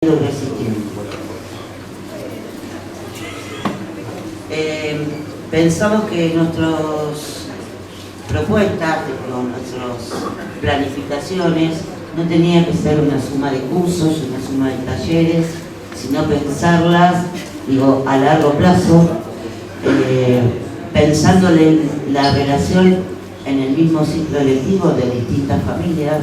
resistiendo. Pensamos que nuestras propuestas, nuestras planificaciones, no tenía que ser una suma de cursos, una suma de talleres, sino pensarlas, a largo plazo, pensándole la relación en el mismo ciclo lectivo de distintas familias.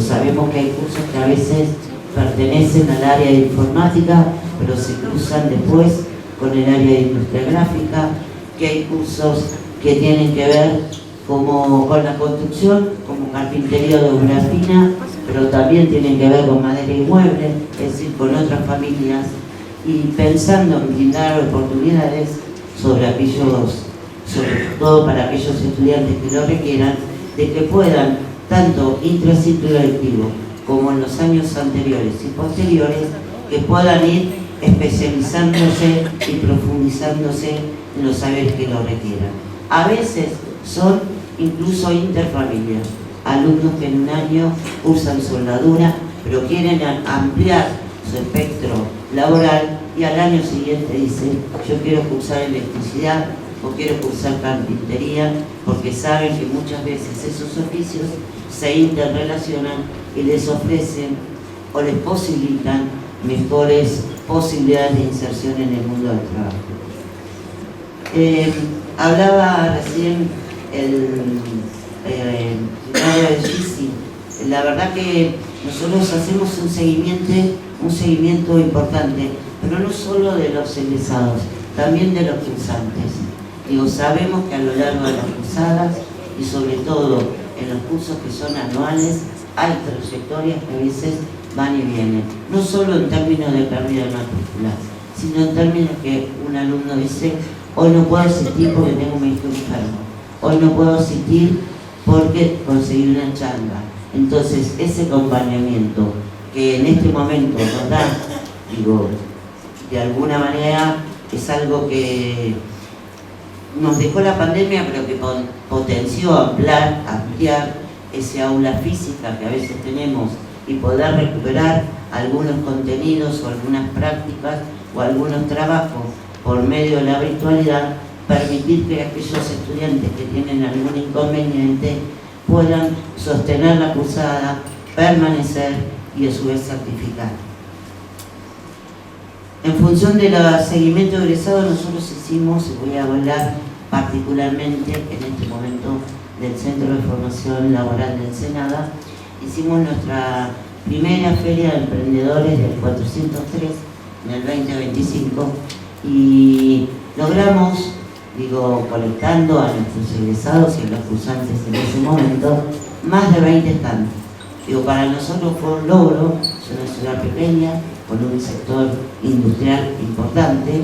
Sabemos que hay cursos que a veces pertenecen al área de informática, pero se cruzan después con el área de industria gráfica, que hay cursos que tienen que ver como con la construcción, como carpintería de obra fina, pero también tienen que ver con madera y muebles, es decir, con otras familias, y pensando en brindar oportunidades sobre todo para aquellos estudiantes que lo requieran, de que puedan, tanto intraciclo lectivo como en los años anteriores y posteriores, que puedan ir especializándose y profundizándose en los saberes que lo requieran. A veces son incluso interfamilias, alumnos que en un año cursan soldadura, pero quieren ampliar su espectro laboral y al año siguiente dicen: yo quiero cursar electricidad o quiero cursar carpintería, porque saben que muchas veces esos oficios se interrelacionan y les ofrecen o les posibilitan mejores posibilidades de inserción en el mundo del trabajo. Hablaba recién el de Gisi. La verdad que nosotros hacemos un seguimiento importante, pero no solo de los egresados, también de los cursantes. Sabemos que a lo largo de las cursadas y sobre todo en los cursos que son anuales, hay trayectorias que a veces van y vienen, no solo en términos de pérdida de matrícula, sino en términos que un alumno dice: hoy no puedo asistir porque tengo un hijo enfermo, hoy no puedo asistir porque conseguí una changa. Entonces, ese acompañamiento que en este momento nos da, de alguna manera es algo que nos dejó la pandemia, pero que potenció ampliar ese aula física que a veces tenemos y poder recuperar algunos contenidos o algunas prácticas o algunos trabajos por medio de la virtualidad, permitir que aquellos estudiantes que tienen algún inconveniente puedan sostener la cursada, permanecer y a su vez certificar. En función del seguimiento egresado, nosotros hicimos, y voy a hablar particularmente en este momento del Centro de Formación Laboral de Ensenada, hicimos nuestra primera feria de emprendedores del 403 en el 2025 y logramos, colectando a nuestros egresados y a los cursantes en ese momento, más de 20 stands. Para nosotros fue un logro, es una ciudad pequeña, con un sector industrial importante,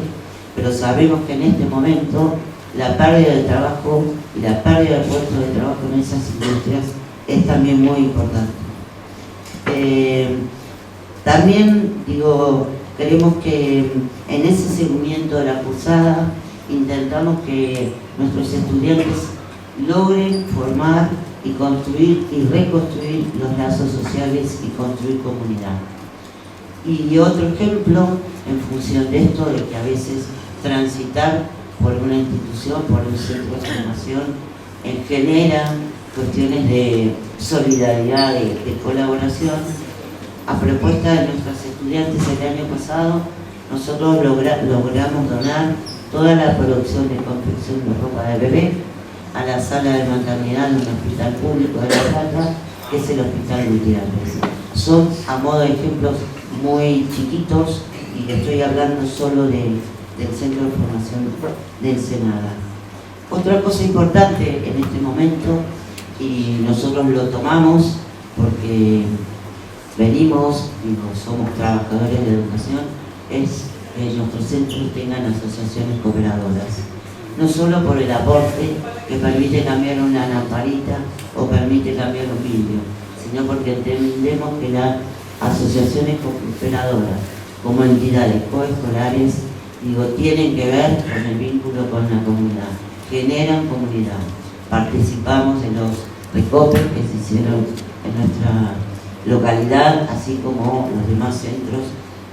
pero sabemos que en este momento la pérdida de trabajo y la pérdida de puestos de trabajo en esas industrias es también muy importante. También, queremos que en ese seguimiento de la cursada intentamos que nuestros estudiantes logren formar y construir y reconstruir los lazos sociales y construir comunidad. Y otro ejemplo, en función de esto, de que a veces transitar por una institución, por un centro de formación, genera cuestiones de solidaridad, de colaboración. A propuesta de nuestros estudiantes el año pasado, nosotros logramos donar toda la producción de confección de ropa de bebé a la sala de maternidad de un hospital público de La Plata, que es el Hospital Gutiérrez. Son, a modo de ejemplos, muy chiquitos, y estoy hablando solo del Centro de Formación de Ensenada. Otra cosa importante en este momento, y nosotros lo tomamos porque venimos, somos trabajadores de educación, es que nuestros centros tengan asociaciones cooperadoras. No solo por el aporte que permite cambiar una lamparita o permite cambiar un vidrio, sino porque entendemos que las asociaciones cooperadoras como entidades coescolares tienen que ver con el vínculo con la comunidad, generan comunidad. Participamos en los recopes que se hicieron en nuestra localidad, así como los demás centros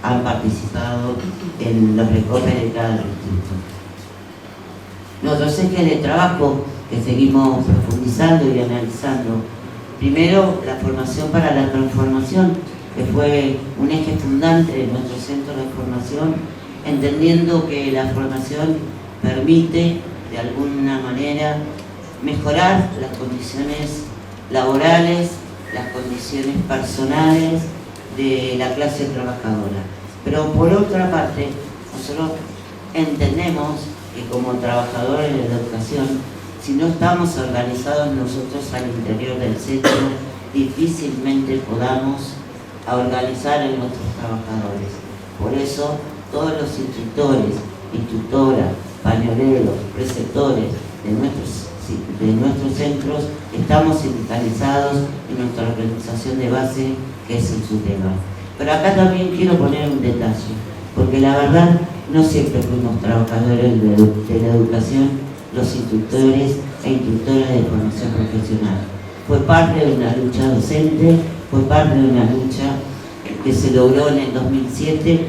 han participado en los recopes de cada distrito. Nuestros ejes de trabajo que seguimos profundizando y analizando: primero, la formación para la transformación, que fue un eje fundante de nuestro centro de formación, entendiendo que la formación permite de alguna manera mejorar las condiciones laborales, las condiciones personales de la clase trabajadora. Pero por otra parte, nosotros entendemos que como trabajadores de la educación, si no estamos organizados nosotros al interior del centro, difícilmente podamos organizar a nuestros trabajadores. Por eso, todos los instructores, instructoras, pañoleros, preceptores de nuestros centros estamos sindicalizados en nuestra organización de base, que es el SUTEBA. Pero acá también quiero poner un detalle, porque la verdad no siempre fuimos trabajadores de la educación, los instructores e instructoras de formación profesional. Fue parte de una lucha docente, fue parte de una lucha que se logró en el 2007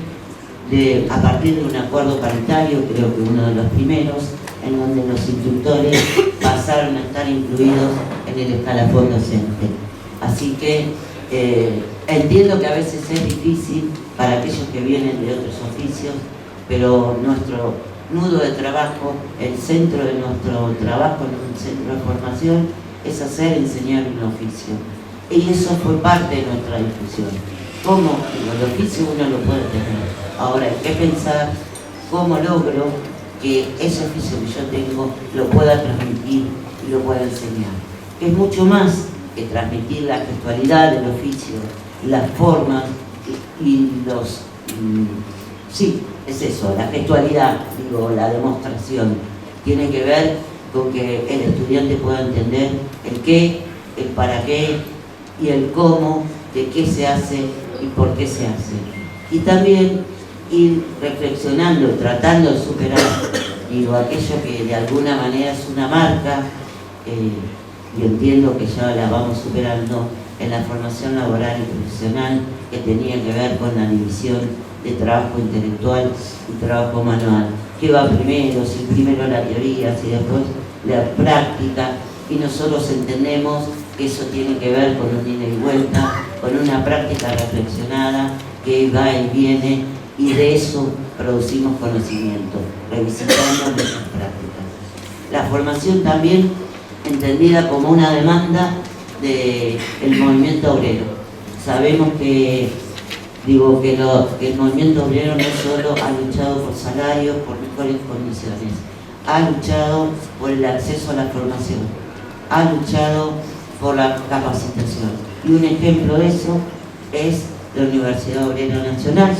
a partir de un acuerdo paritario, creo que uno de los primeros, en donde los instructores pasaron a estar incluidos en el escalafón docente. Así que entiendo que a veces es difícil para aquellos que vienen de otros oficios, pero nuestro nudo de trabajo, el centro de nuestro trabajo en un centro de formación, es enseñar un oficio. Y eso fue parte de nuestra discusión. ¿Cómo el oficio uno lo puede tener? Ahora hay que pensar cómo logro que ese oficio que yo tengo lo pueda transmitir y lo pueda enseñar. Es mucho más que transmitir la gestualidad del oficio, las formas y los... sí, es eso, la gestualidad, digo, la demostración. Tiene que ver con que el estudiante pueda entender el qué, el para qué y el cómo, de qué se hace y por qué se hace. Y también ir reflexionando, tratando de superar, digo, aquello que de alguna manera es una marca, y entiendo que ya la vamos superando en la formación laboral y profesional, que tenía que ver con la división de trabajo intelectual y trabajo manual. ¿Qué va primero? Si primero la teoría, si después la práctica, y nosotros entendemos que eso tiene que ver con un ida y vuelta, con una práctica reflexionada que va y viene, y de eso producimos conocimiento, revisitando nuestras prácticas. La formación también entendida como una demanda del movimiento obrero. Sabemos que, que el movimiento obrero no solo ha luchado por salarios, por mejores condiciones, ha luchado por el acceso a la formación, ha luchado por la capacitación. Y un ejemplo de eso es la Universidad Obrera Nacional,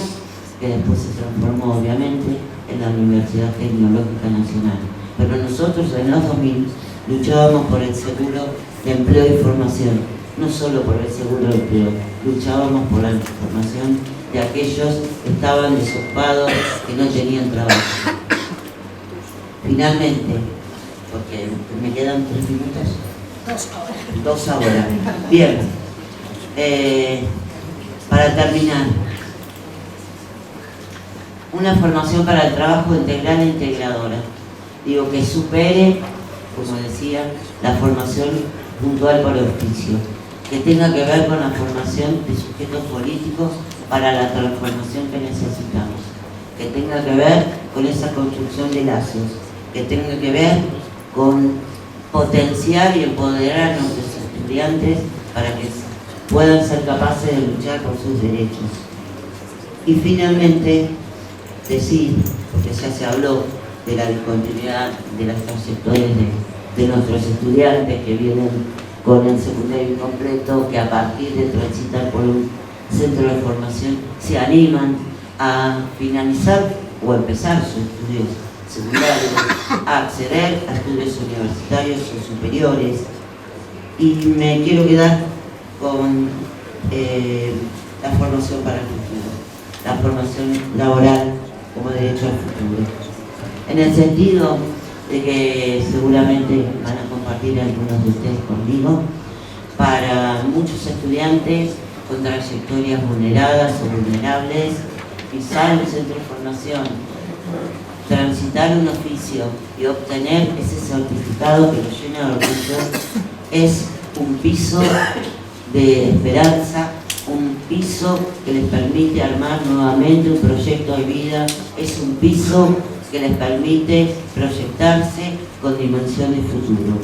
que después se transformó obviamente en la Universidad Tecnológica Nacional. Pero nosotros en los 2000 luchábamos por el seguro de empleo y formación, no solo por el seguro de empleo, luchábamos por la formación de aquellos que estaban desocupados, que no tenían trabajo. Finalmente, porque me quedan 3 minutos. 2 ahora. Bien. Para terminar, una formación para el trabajo integral e integradora. Digo, que supere, como decía, la formación puntual por oficio, que tenga que ver con la formación de sujetos políticos para la transformación que necesitamos, que tenga que ver con esa construcción de lazos, que tenga que ver con potenciar y empoderar a nuestros estudiantes para que puedan ser capaces de luchar por sus derechos. Y finalmente, decir, porque ya se habló de la discontinuidad de las trayectorias de nuestros estudiantes que vienen con el secundario incompleto, que a partir de transitar por un centro de formación se animan a finalizar o empezar sus estudios secundarios, a acceder a estudios universitarios o superiores. Y me quiero quedar con la formación para el futuro, la formación laboral como derecho al futuro. En el sentido de que seguramente van a compartir algunos de ustedes conmigo, para muchos estudiantes con trayectorias vulneradas o vulnerables, pisar un centro de formación, transitar un oficio y obtener ese certificado que los llena de orgullo, es un piso de esperanza, un piso que les permite armar nuevamente un proyecto de vida, es un piso que les permite proyectarse con dimensión de futuro.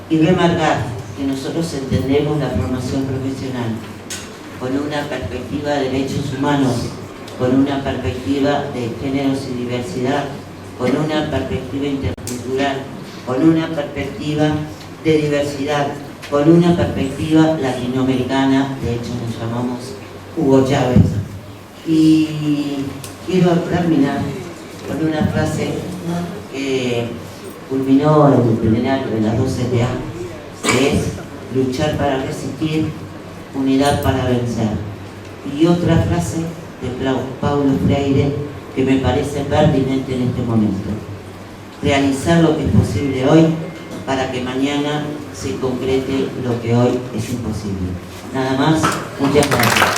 Y remarcar que nosotros entendemos la formación profesional con una perspectiva de derechos humanos, con una perspectiva de géneros y diversidad, con una perspectiva intercultural, con una perspectiva de diversidad, con una perspectiva latinoamericana. De hecho nos llamamos Hugo Chávez. Y quiero terminar con una frase que culminó en el plenario de las 2 CTA, que es luchar para resistir, unidad para vencer. Y otra frase de Paulo Freire que me parece pertinente en este momento: realizar lo que es posible hoy para que mañana se concrete lo que hoy es imposible. Nada más, muchas gracias.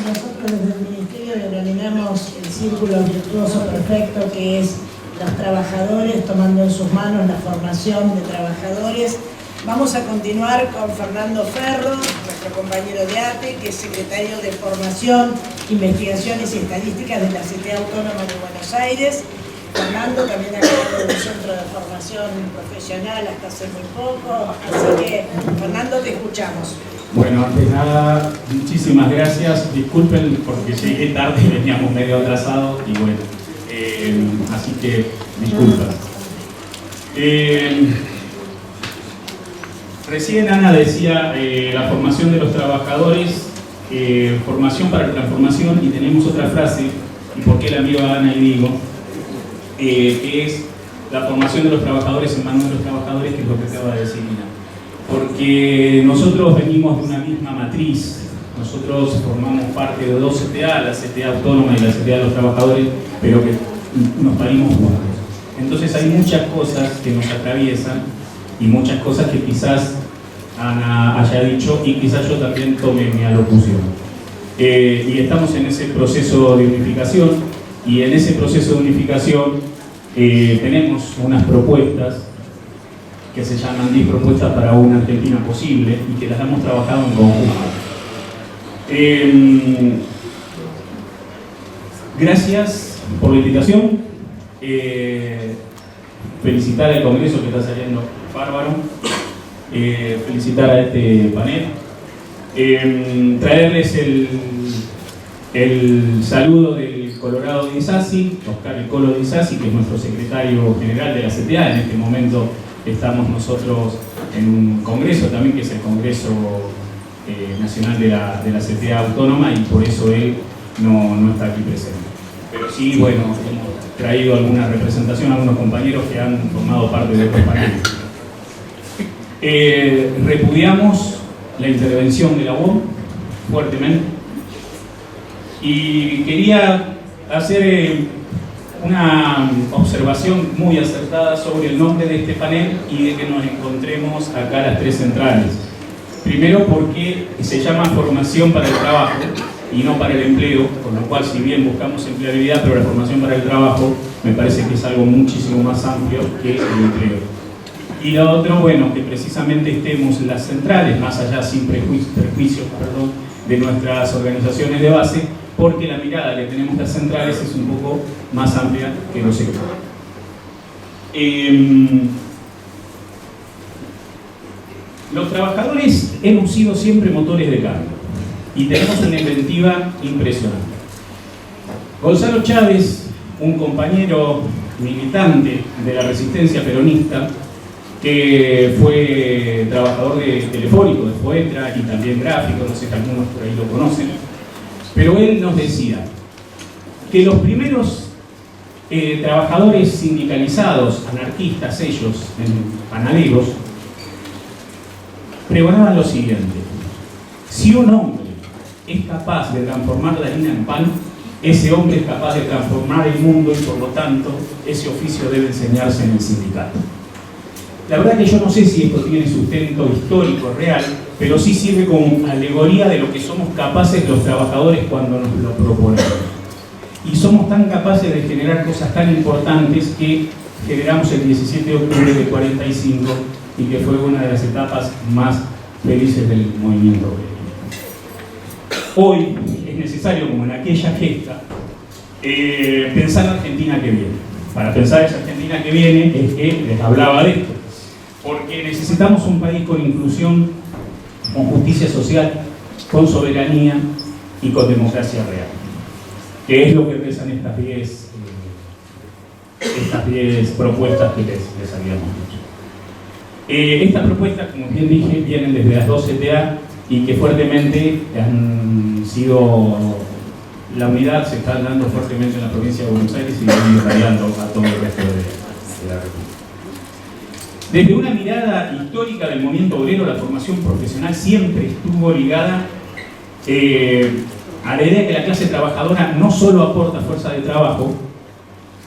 Nosotros desde el Ministerio denominamos el círculo virtuoso perfecto, que es los trabajadores tomando en sus manos la formación de trabajadores. Vamos a continuar con Fernando Ferro, nuestro compañero de ATE, que es secretario de Formación, Investigaciones y Estadísticas de la CTA Autónoma de Buenos Aires. Fernando también ha creado un centro de formación profesional hasta hace muy poco, así que Fernando, te escuchamos. Bueno, antes de nada, muchísimas gracias. Disculpen porque llegué tarde y veníamos medio atrasados y bueno, así que disculpas. Recién Ana decía la formación de los trabajadores, formación para la transformación, y tenemos otra frase, y por qué la miro a Ana y digo, que es la formación de los trabajadores en manos de los trabajadores, que es lo que acaba de decir Ana. Porque nosotros venimos de una misma matriz, nosotros formamos parte de 2 CTA, la CTA Autónoma y la CTA de los Trabajadores, pero que nos parimos juntos. Entonces hay muchas cosas que nos atraviesan y muchas cosas que quizás Ana haya dicho y quizás yo también tome mi alocución. Y estamos en ese proceso de unificación, y en ese proceso de unificación tenemos unas propuestas que se llaman 10 propuestas para una Argentina posible y que las hemos trabajado en conjunto. Gracias por la invitación. Felicitar al Congreso, que está saliendo bárbaro. Felicitar a este panel. Traerles el saludo del Colorado de Isasi, Oscar El Colo de Isasi, que es nuestro secretario general de la CTA. En este momento estamos nosotros en un congreso también, que es el Congreso Nacional de la CTA Autónoma, y por eso él no está aquí presente. Pero sí, bueno, hemos traído alguna representación a algunos compañeros que han formado parte de otros paneles. Repudiamos la intervención de la UOM fuertemente, y quería hacer una observación muy acertada sobre el nombre de este panel y de que nos encontremos acá las 3 centrales. Primero, porque se llama formación para el trabajo y no para el empleo, con lo cual, si bien buscamos empleabilidad, pero la formación para el trabajo me parece que es algo muchísimo más amplio que el empleo. Y lo otro, bueno, que precisamente estemos en las centrales, más allá, sin prejuicios, de nuestras organizaciones de base, porque la mirada que tenemos las centrales es un poco más amplia que los sectores. Los trabajadores hemos sido siempre motores de cambio y tenemos una inventiva impresionante. Gonzalo Chávez, un compañero militante de la resistencia peronista, que fue trabajador de Telefónico, de Foetra, y también gráfico, no sé si algunos por ahí lo conocen, pero él nos decía que los primeros trabajadores sindicalizados, anarquistas ellos, panaderos, pregonaban lo siguiente: si un hombre es capaz de transformar la harina en pan, ese hombre es capaz de transformar el mundo, y por lo tanto ese oficio debe enseñarse en el sindicato. La verdad que yo no sé si esto tiene sustento histórico real, pero sí sirve como alegoría de lo que somos capaces los trabajadores cuando nos lo proponemos. Y somos tan capaces de generar cosas tan importantes que generamos el 17 de octubre de 45 y que fue una de las etapas más felices del movimiento obrero. Hoy es necesario, como en aquella gesta, pensar la Argentina que viene. Para pensar esa Argentina que viene es que les hablaba de esto. Porque necesitamos un país con inclusión, con justicia social, con soberanía y con democracia real. Que es lo que rezan estas 10 propuestas que les habíamos dicho. Estas propuestas, como bien dije, vienen desde las 2 CTA y que fuertemente han sido... La unidad se está dando fuertemente en la provincia de Buenos Aires y va irradiando a todo el resto de la República. Desde una mirada histórica del movimiento obrero, la formación profesional siempre estuvo ligada a la idea de que la clase trabajadora no solo aporta fuerza de trabajo,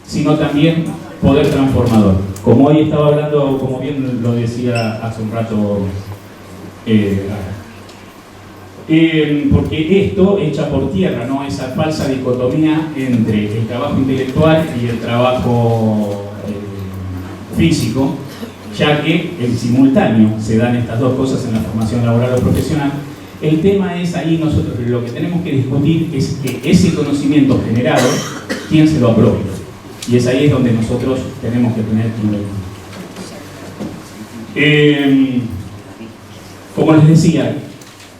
sino también poder transformador. Como hoy estaba hablando, como bien lo decía hace un rato, porque esto echa por tierra, ¿no?, esa falsa dicotomía entre el trabajo intelectual y el trabajo físico, ya que en simultáneo se dan estas dos cosas en la formación laboral o profesional. El tema es ahí, nosotros lo que tenemos que discutir es que ese conocimiento generado, ¿quién se lo apropia? Y es ahí donde nosotros tenemos que tener que como les decía,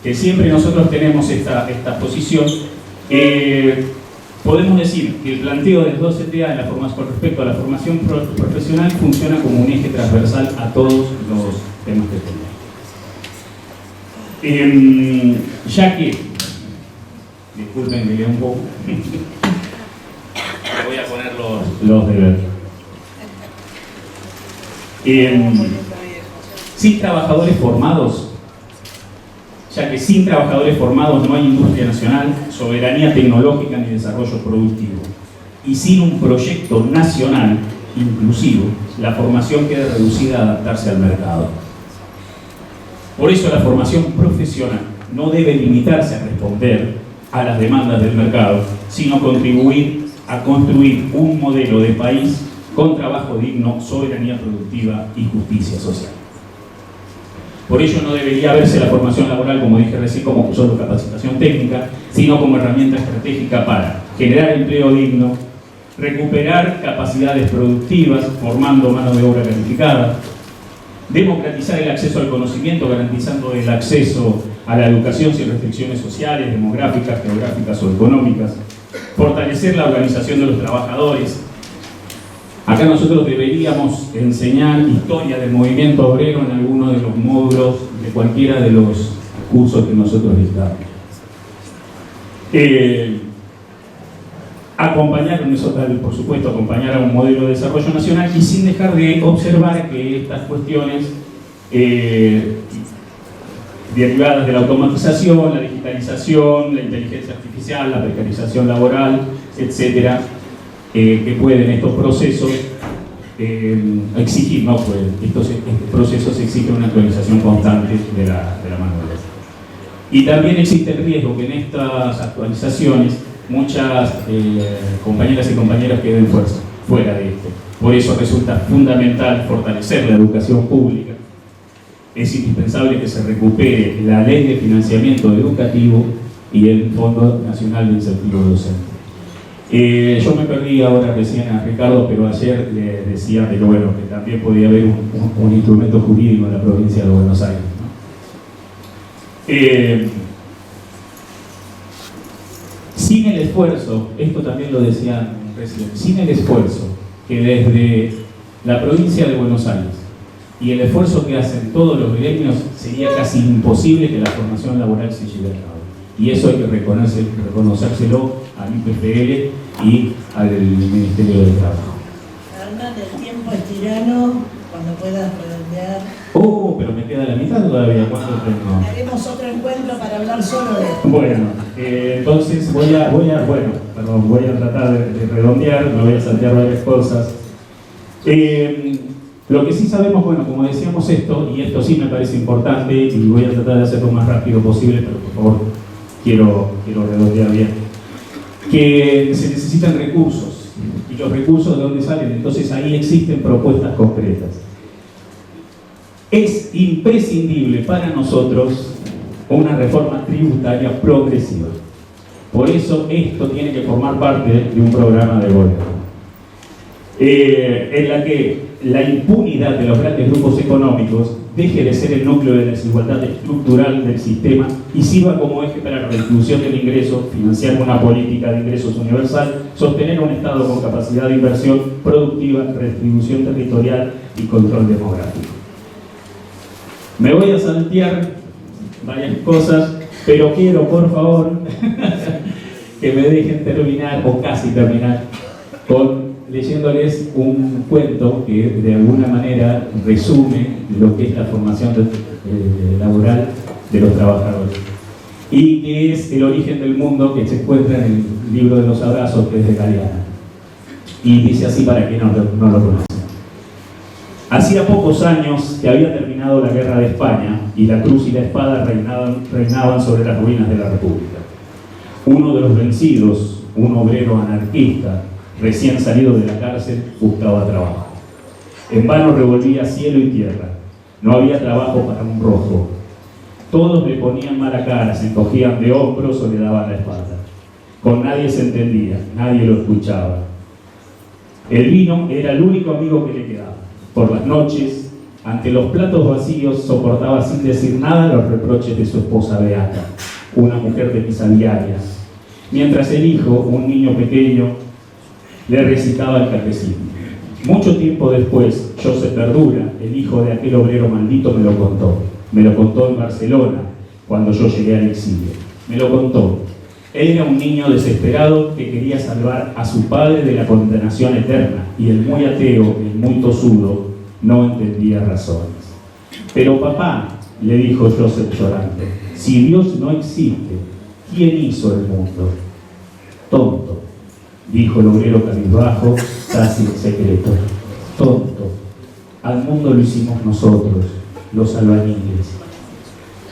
que siempre nosotros tenemos esta posición, podemos decir que el planteo del 2 CTA con respecto a la formación profesional funciona como un eje transversal a todos los temas que tenemos. Ya que, disculpen que lea un poco, voy a poner los deberes. Sin trabajadores formados, ya que sin trabajadores formados no hay industria nacional, soberanía tecnológica ni desarrollo productivo. Y sin un proyecto nacional inclusivo, la formación queda reducida a adaptarse al mercado. Por eso la formación profesional no debe limitarse a responder a las demandas del mercado, sino contribuir a construir un modelo de país con trabajo digno, soberanía productiva y justicia social. Por ello no debería verse la formación laboral, como dije recién, como solo capacitación técnica, sino como herramienta estratégica para generar empleo digno, recuperar capacidades productivas, formando mano de obra calificada, democratizar el acceso al conocimiento, garantizando el acceso a la educación sin restricciones sociales, demográficas, geográficas o económicas, fortalecer la organización de los trabajadores. Acá nosotros deberíamos enseñar historia del movimiento obrero en alguno de los módulos de cualquiera de los cursos que nosotros dictamos. Acompañar, por supuesto, acompañar a un modelo de desarrollo nacional y sin dejar de observar que estas cuestiones derivadas de la automatización, la digitalización, la inteligencia artificial, la precarización laboral, etcétera, que pueden estos procesos exigir, no pueden, estos procesos exigen una actualización constante de la mano de obra. Y también existe el riesgo que en estas actualizaciones muchas compañeras y compañeros queden fuera de esto. Por eso resulta fundamental fortalecer la educación pública. Es indispensable que se recupere la ley de financiamiento educativo y el Fondo Nacional de Incentivo Docente. Yo me perdí ahora recién a Ricardo, pero ayer le decía que, bueno, que también podía haber un instrumento jurídico en la provincia de Buenos Aires, ¿no? Sin el esfuerzo, esto también lo decían recién, sin el esfuerzo que desde la provincia de Buenos Aires y el esfuerzo que hacen todos los gremios, sería casi imposible que la formación laboral se lleve a cabo. Y eso hay que reconocérselo al IPFL y al Ministerio del Trabajo. Hernán, el tiempo es tirano, cuando puedas redondear. Pero me queda la mitad todavía. ¿Cuánto tengo? Haremos otro encuentro para hablar solo de esto. Bueno, entonces voy a tratar de redondear, me voy a saltear varias cosas. Lo que sí sabemos, bueno, como decíamos esto, y esto sí me parece importante, y voy a tratar de hacerlo lo más rápido posible, pero por favor, quiero redondear bien, que se necesitan recursos. ¿Y los recursos de dónde salen? Entonces ahí existen propuestas concretas. Es imprescindible para nosotros una reforma tributaria progresiva. Por eso esto tiene que formar parte de un programa de gobierno, en la que la impunidad de los grandes grupos económicos deje de ser el núcleo de la desigualdad estructural del sistema y sirva como eje para la redistribución del ingreso, financiar una política de ingresos universal, sostener un Estado con capacidad de inversión productiva, redistribución territorial y control demográfico. Me voy a saltear varias cosas, pero quiero, por favor, que me dejen terminar, o casi terminar, leyéndoles un cuento que de alguna manera resume lo que es la formación laboral de los trabajadores y que es El origen del mundo, que se encuentra en el libro de los abrazos, que es de Galeana, y dice así para quien no lo conoce. Hacía pocos años que había terminado la guerra de España y la cruz y la espada reinaban sobre las ruinas de la República. Uno de los vencidos, un obrero anarquista, recién salido de la cárcel, buscaba trabajo. En vano revolvía cielo y tierra. No había trabajo para un rojo. Todos le ponían mala cara, se encogían de hombros o le daban la espalda. Con nadie se entendía, nadie lo escuchaba. El vino era el único amigo que le quedaba. Por las noches, ante los platos vacíos, soportaba sin decir nada los reproches de su esposa Beata, una mujer de misa diaria, mientras el hijo, un niño pequeño, le recitaba el catecismo. Mucho tiempo después, Josep Verdura, el hijo de aquel obrero maldito, me lo contó. Me lo contó en Barcelona, cuando yo llegué al exilio. Me lo contó. Él era un niño desesperado que quería salvar a su padre de la condenación eterna, y el muy ateo, el muy tosudo, no entendía razones. Pero papá, le dijo Josep llorando, si Dios no existe, ¿quién hizo el mundo? Tonto, dijo el obrero cabizbajo, casi en secreto. Tonto, al mundo lo hicimos nosotros, los albañiles.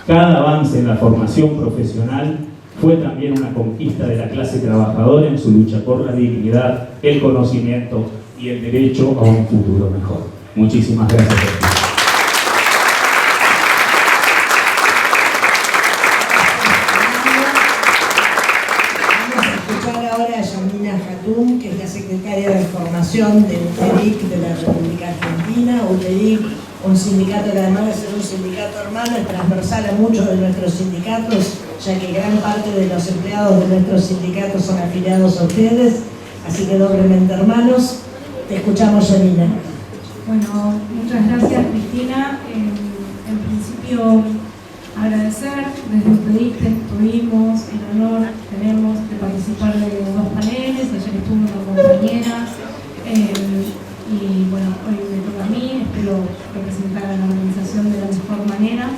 Cada avance en la formación profesional fue también una conquista de la clase trabajadora en su lucha por la dignidad, el conocimiento y el derecho a un futuro mejor. Muchísimas gracias por ti. Que es la secretaria de Formación del UTEDIC de la República Argentina. UTEDIC, un sindicato que además de ser un sindicato hermano, es transversal a muchos de nuestros sindicatos, ya que gran parte de los empleados de nuestros sindicatos son afiliados a ustedes, así que doblemente hermanos. Te escuchamos, Janina. Bueno, muchas gracias, Cristina. En principio, agradecer, desde UTEDIC tuvimos el honor, tenemos de participar de dos paneles, ayer estuvo una compañera, y bueno, hoy me toca a mí, espero representar a la organización de la mejor manera.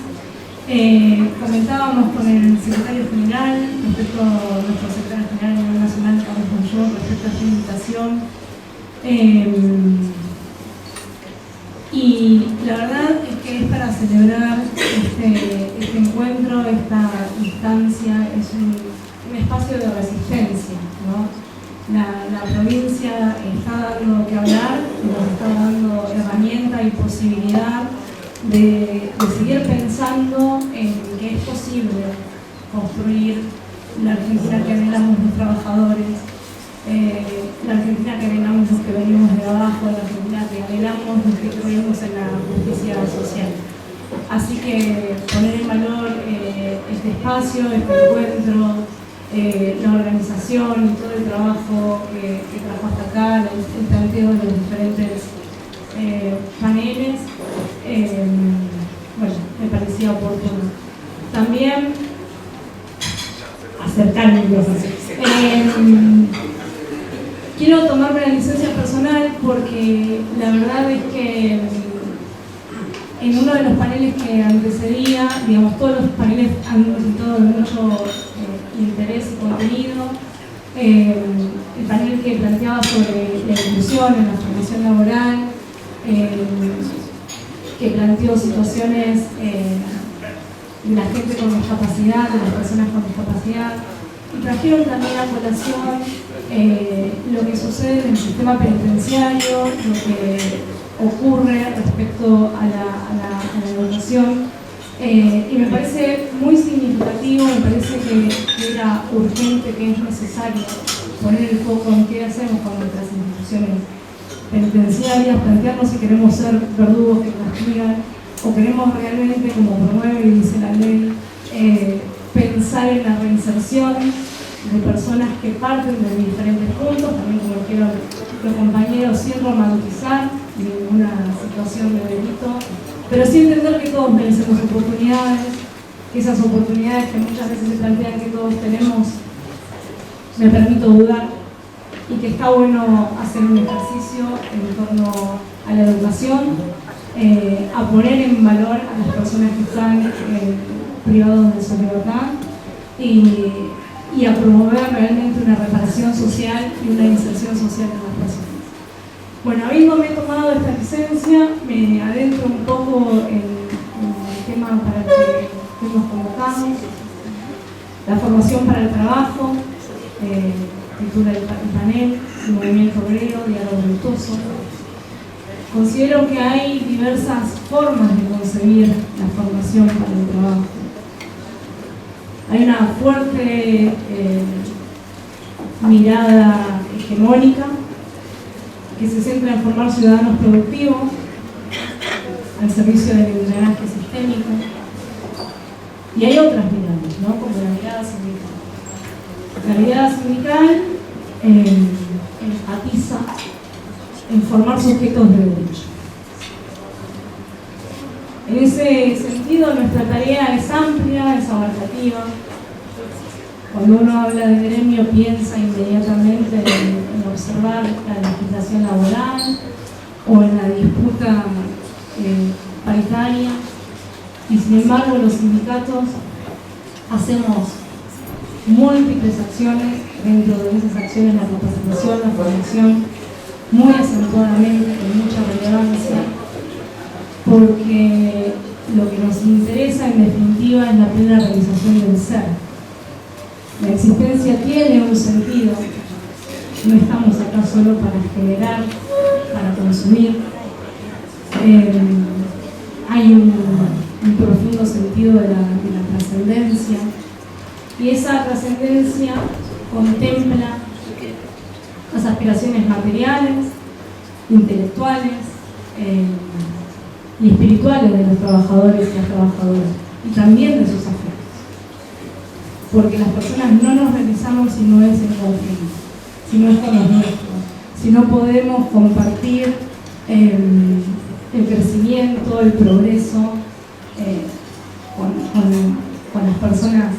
Comentábamos con el secretario general, respecto a nuestro secretario general a nivel nacional, Carlos Monllor, respecto a esta invitación. Y la verdad es que es para celebrar este encuentro, esta instancia, es un espacio de resistencia, ¿no? La provincia está dando que hablar, nos está dando herramienta y posibilidad de seguir pensando en que es posible construir la Argentina que anhelamos los trabajadores, la Argentina que anhelamos los que venimos de abajo, la Argentina que anhelamos los que creemos en la justicia social. Así que poner en valor este espacio, este encuentro, la organización y todo el trabajo que trajo hasta acá, el planteo de los diferentes paneles, bueno, me parecía oportuno. También acercarme quiero tomarme la licencia personal porque la verdad es que en uno de los paneles que antecedía, digamos, todos los paneles han resultado de mucho interés y contenido. El panel que planteaba sobre la inclusión en la formación laboral, que planteó situaciones de la gente con discapacidad, de las personas con discapacidad, y trajeron también a colación lo que sucede en el sistema penitenciario, lo que ocurre respecto a la educación, y me parece muy significativo, me parece que era urgente, que es necesario poner el foco en qué hacemos con nuestras instituciones penitenciarias, plantearnos si queremos ser verdugos que castigan o queremos realmente, como promueve y dice la ley, pensar en la reinserción de personas que parten de diferentes puntos, también como dijeron los compañeros, sin romantizar ninguna situación de delito, pero sí entender que todos merecemos oportunidades, que esas oportunidades que muchas veces se plantean que todos tenemos, me permito dudar, y que está bueno hacer un ejercicio en torno a la educación, a poner en valor a las personas que están privados de su libertad y a promover realmente una reparación social y una inserción social de las personas. Bueno, habiéndome tomado esta licencia, me adentro un poco en el tema para el que fuimos convocados, la formación para el trabajo, titula el panel, el movimiento obrero, diálogo virtuoso. Considero que hay diversas formas de concebir la formación para el trabajo. Hay una fuerte mirada hegemónica que se centra en formar ciudadanos productivos al servicio del engranaje sistémico. Y hay otras miradas, ¿no? Como la mirada sindical. La mirada sindical enfatiza en formar sujetos de derecho. En ese sentido, nuestra tarea es amplia, es abarcativa. Cuando uno habla de gremio, piensa inmediatamente en observar la legislación laboral o en la disputa paritaria, y sin embargo los sindicatos hacemos múltiples acciones. Dentro de esas acciones la capacitación, la formación, muy acentuadamente, con mucha relevancia, porque lo que nos interesa en definitiva es la plena realización del ser. La existencia tiene un sentido, no estamos acá solo para generar, para consumir. Hay un profundo sentido de la trascendencia, y esa trascendencia contempla las aspiraciones materiales, intelectuales y espirituales de los trabajadores y las trabajadoras, y también de sus afectos. Porque las personas no nos realizamos si no es en conjunto, si no es con los nuestros, si no podemos compartir el crecimiento, el progreso con las personas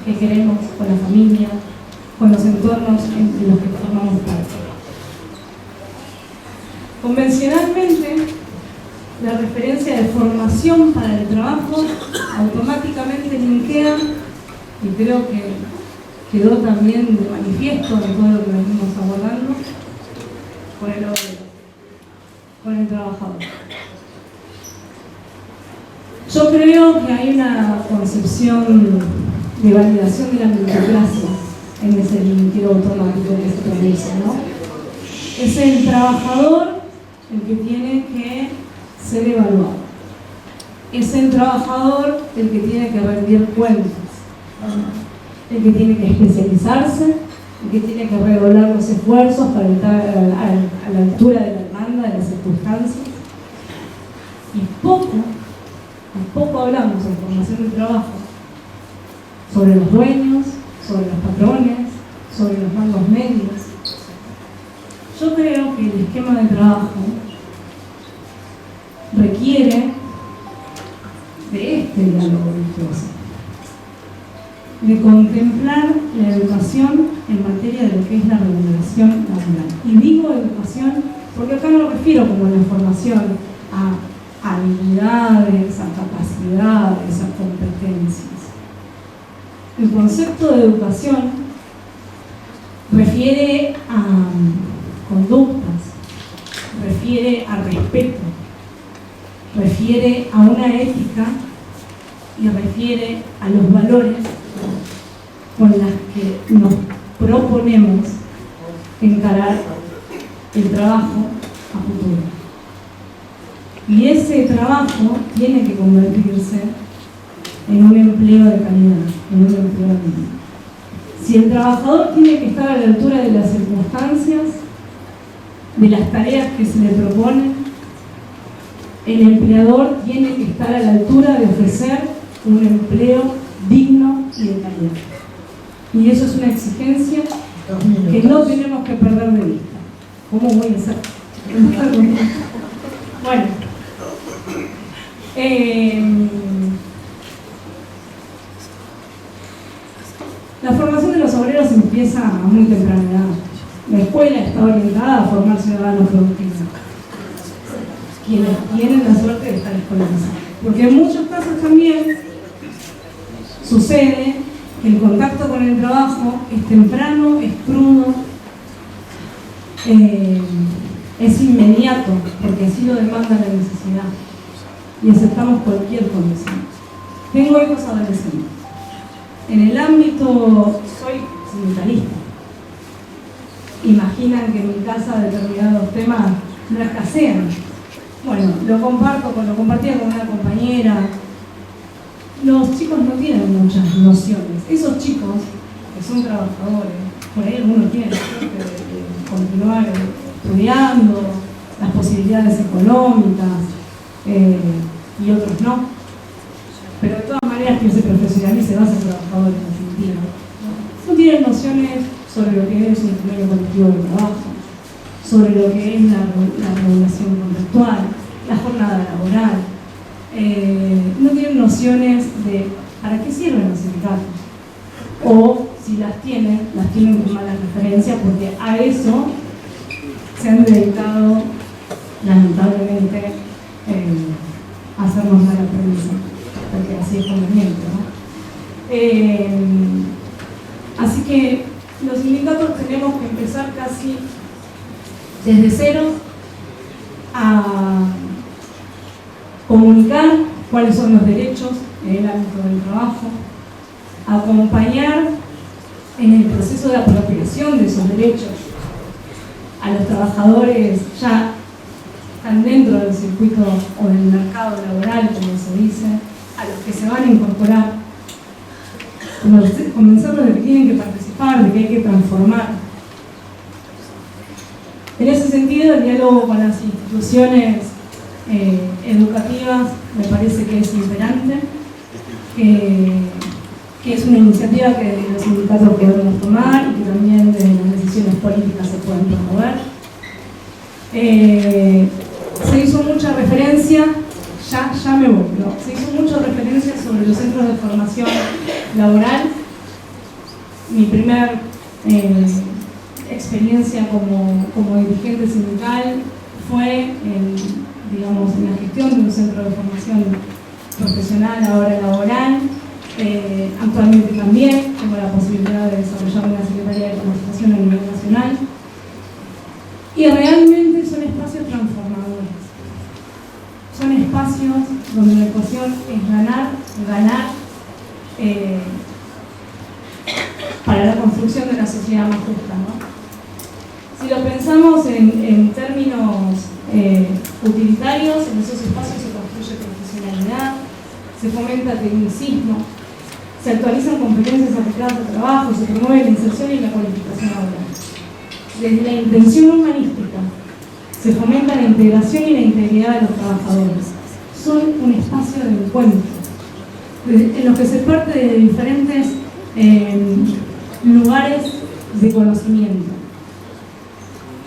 que queremos, con la familia, con los entornos en los que formamos parte. Convencionalmente, la referencia de formación para el trabajo automáticamente linkea, y creo que quedó también de manifiesto en todo lo que venimos abordando, con el obrero, con el trabajador. Yo creo que hay una concepción de validación de la meritocracia en ese linkeo automático que se produce, ¿no? Es el trabajador el que tiene que ser evaluado. Es el trabajador el que tiene que rendir cuentas, el que tiene que especializarse, el que tiene que redoblar los esfuerzos para estar a la altura de la demanda, de las circunstancias. Y poco hablamos en formación de trabajo sobre los dueños, sobre los patrones, sobre los rangos medios. Yo creo que el esquema de trabajo requiere de este diálogo virtuoso, de contemplar la educación en materia de lo que es la remuneración laboral. Y digo educación porque acá no me refiero como la formación a habilidades, a capacidades, a competencias. El concepto de educación refiere a conductas, refiere refiere a respeto, refiere a una ética y refiere a los valores con los que nos proponemos encarar el trabajo a futuro. Y ese trabajo tiene que convertirse en un empleo de calidad, en un empleo digno. Si el trabajador tiene que estar a la altura de las circunstancias, de las tareas que se le proponen, el empleador tiene que estar a la altura de ofrecer un empleo digno y de calidad. Y eso es una exigencia que no tenemos que perder de vista. ¿Cómo voy a hacer? Bueno. La formación de los obreros empieza a muy temprana edad. La escuela está orientada a formar ciudadanos productivos, quienes tienen la suerte de estar escolarizados. Porque en muchos casos también sucede que el contacto con el trabajo es temprano, es crudo, es inmediato, porque así lo demanda la necesidad. Y aceptamos cualquier condición. Tengo hijos adolescentes. En el ámbito, soy sindicalista. Imaginan que en mi casa determinados temas no escasean. Bueno, lo compartía con una compañera. Los chicos no tienen muchas nociones. Esos chicos que son trabajadores, por ahí algunos tienen la suerte de continuar estudiando, las posibilidades económicas, y otros no. Pero de todas maneras, quien se profesionalice va a ser trabajador en definitiva. No tienen nociones sobre lo que es un convenio colectivo de trabajo, sobre lo que es la regulación contractual, la jornada laboral. No tienen nociones de para qué sirven los sindicatos. O si las tienen con malas referencias, porque a eso se han dedicado, lamentablemente, a hacernos mala prensa, porque así es conveniente, ¿no? Así que los sindicatos tenemos que empezar casi desde cero a comunicar cuáles son los derechos en el ámbito del trabajo, a acompañar en el proceso de apropiación de esos derechos a los trabajadores ya están dentro del circuito o del mercado laboral, como se dice, a los que se van a incorporar, convencerlos de que tienen que participar, de que hay que transformar. En ese sentido, el diálogo con las instituciones educativas me parece que es imperante, que es una iniciativa que los sindicatos podemos tomar y que también desde las decisiones políticas se pueden promover. Se hizo mucha referencia, ya me voy, ¿no? Se hizo mucha referencia sobre los centros de formación laboral. Mi primer experiencia como dirigente sindical fue en la gestión de un centro de formación profesional, ahora laboral. Actualmente también tengo la posibilidad de desarrollar una Secretaría de Capacitación a nivel nacional. Y realmente son espacios transformadores. Son espacios donde la ecuación es ganar para la construcción de una sociedad más justa, ¿no? Si lo pensamos en términos utilitarios, en esos espacios se construye profesionalidad, se fomenta el tecnicismo, se actualizan competencias aplicadas al trabajo, se promueve la inserción y la cualificación laboral. Desde la intención humanística se fomenta la integración y la integridad de los trabajadores. Son un espacio de encuentro en los que se parte de diferentes lugares de conocimiento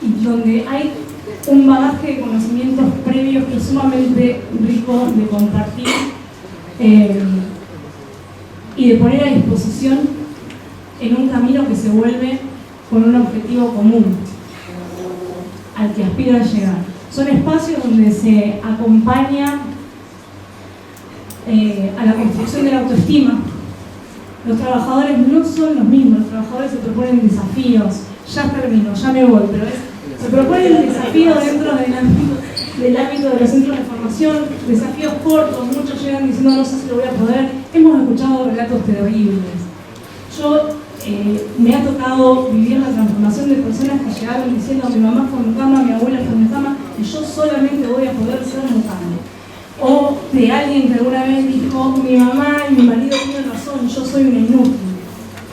y donde hay un bagaje de conocimientos previos que es sumamente rico de compartir y de poner a disposición en un camino que se vuelve con un objetivo común al que aspira a llegar. Son espacios donde se acompaña a la construcción de la autoestima. Los trabajadores no son los mismos, los trabajadores se proponen desafíos. Ya termino, ya me voy, pero Se proponen desafíos dentro del ámbito de los centros de formación, desafíos cortos, muchos llegan diciendo no sé si lo voy a poder. Hemos escuchado relatos terribles. Yo me ha tocado vivir la transformación de personas que llegaron diciendo mi mamá fue mucama, mi abuela fue mucama y yo solamente voy a poder ser mucama. O de alguien que alguna vez dijo mi mamá y mi marido tienen razón, yo soy una inútil,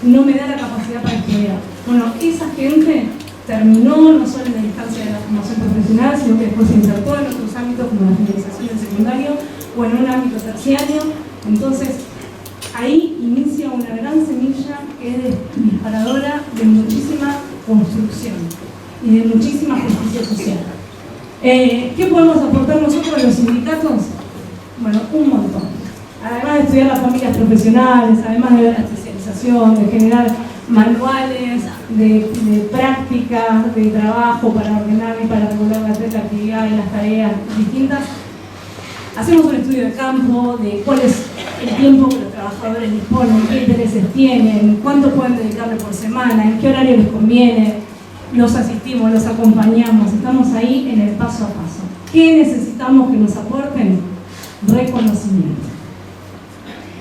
no me da la capacidad para estudiar. Bueno, esa gente terminó no solo en la instancia de la formación profesional, sino que después se insertó en otros ámbitos como la finalización en secundario o en un ámbito terciario. Entonces, ahí inicia una gran semilla que es disparadora de muchísima construcción y de muchísima justicia social. ¿Qué podemos aportar nosotros los sindicatos? Bueno, un montón. Además de estudiar las familias profesionales, además de ver la especialización, de generar manuales de prácticas, de trabajo para ordenar y para regular la actividad y las tareas distintas, hacemos un estudio de campo de cuál es el tiempo que los trabajadores disponen, qué intereses tienen, cuánto pueden dedicarle por semana, en qué horario les conviene, los asistimos, los acompañamos, estamos ahí en el paso a paso. ¿Qué necesitamos que nos aporten? Reconocimiento.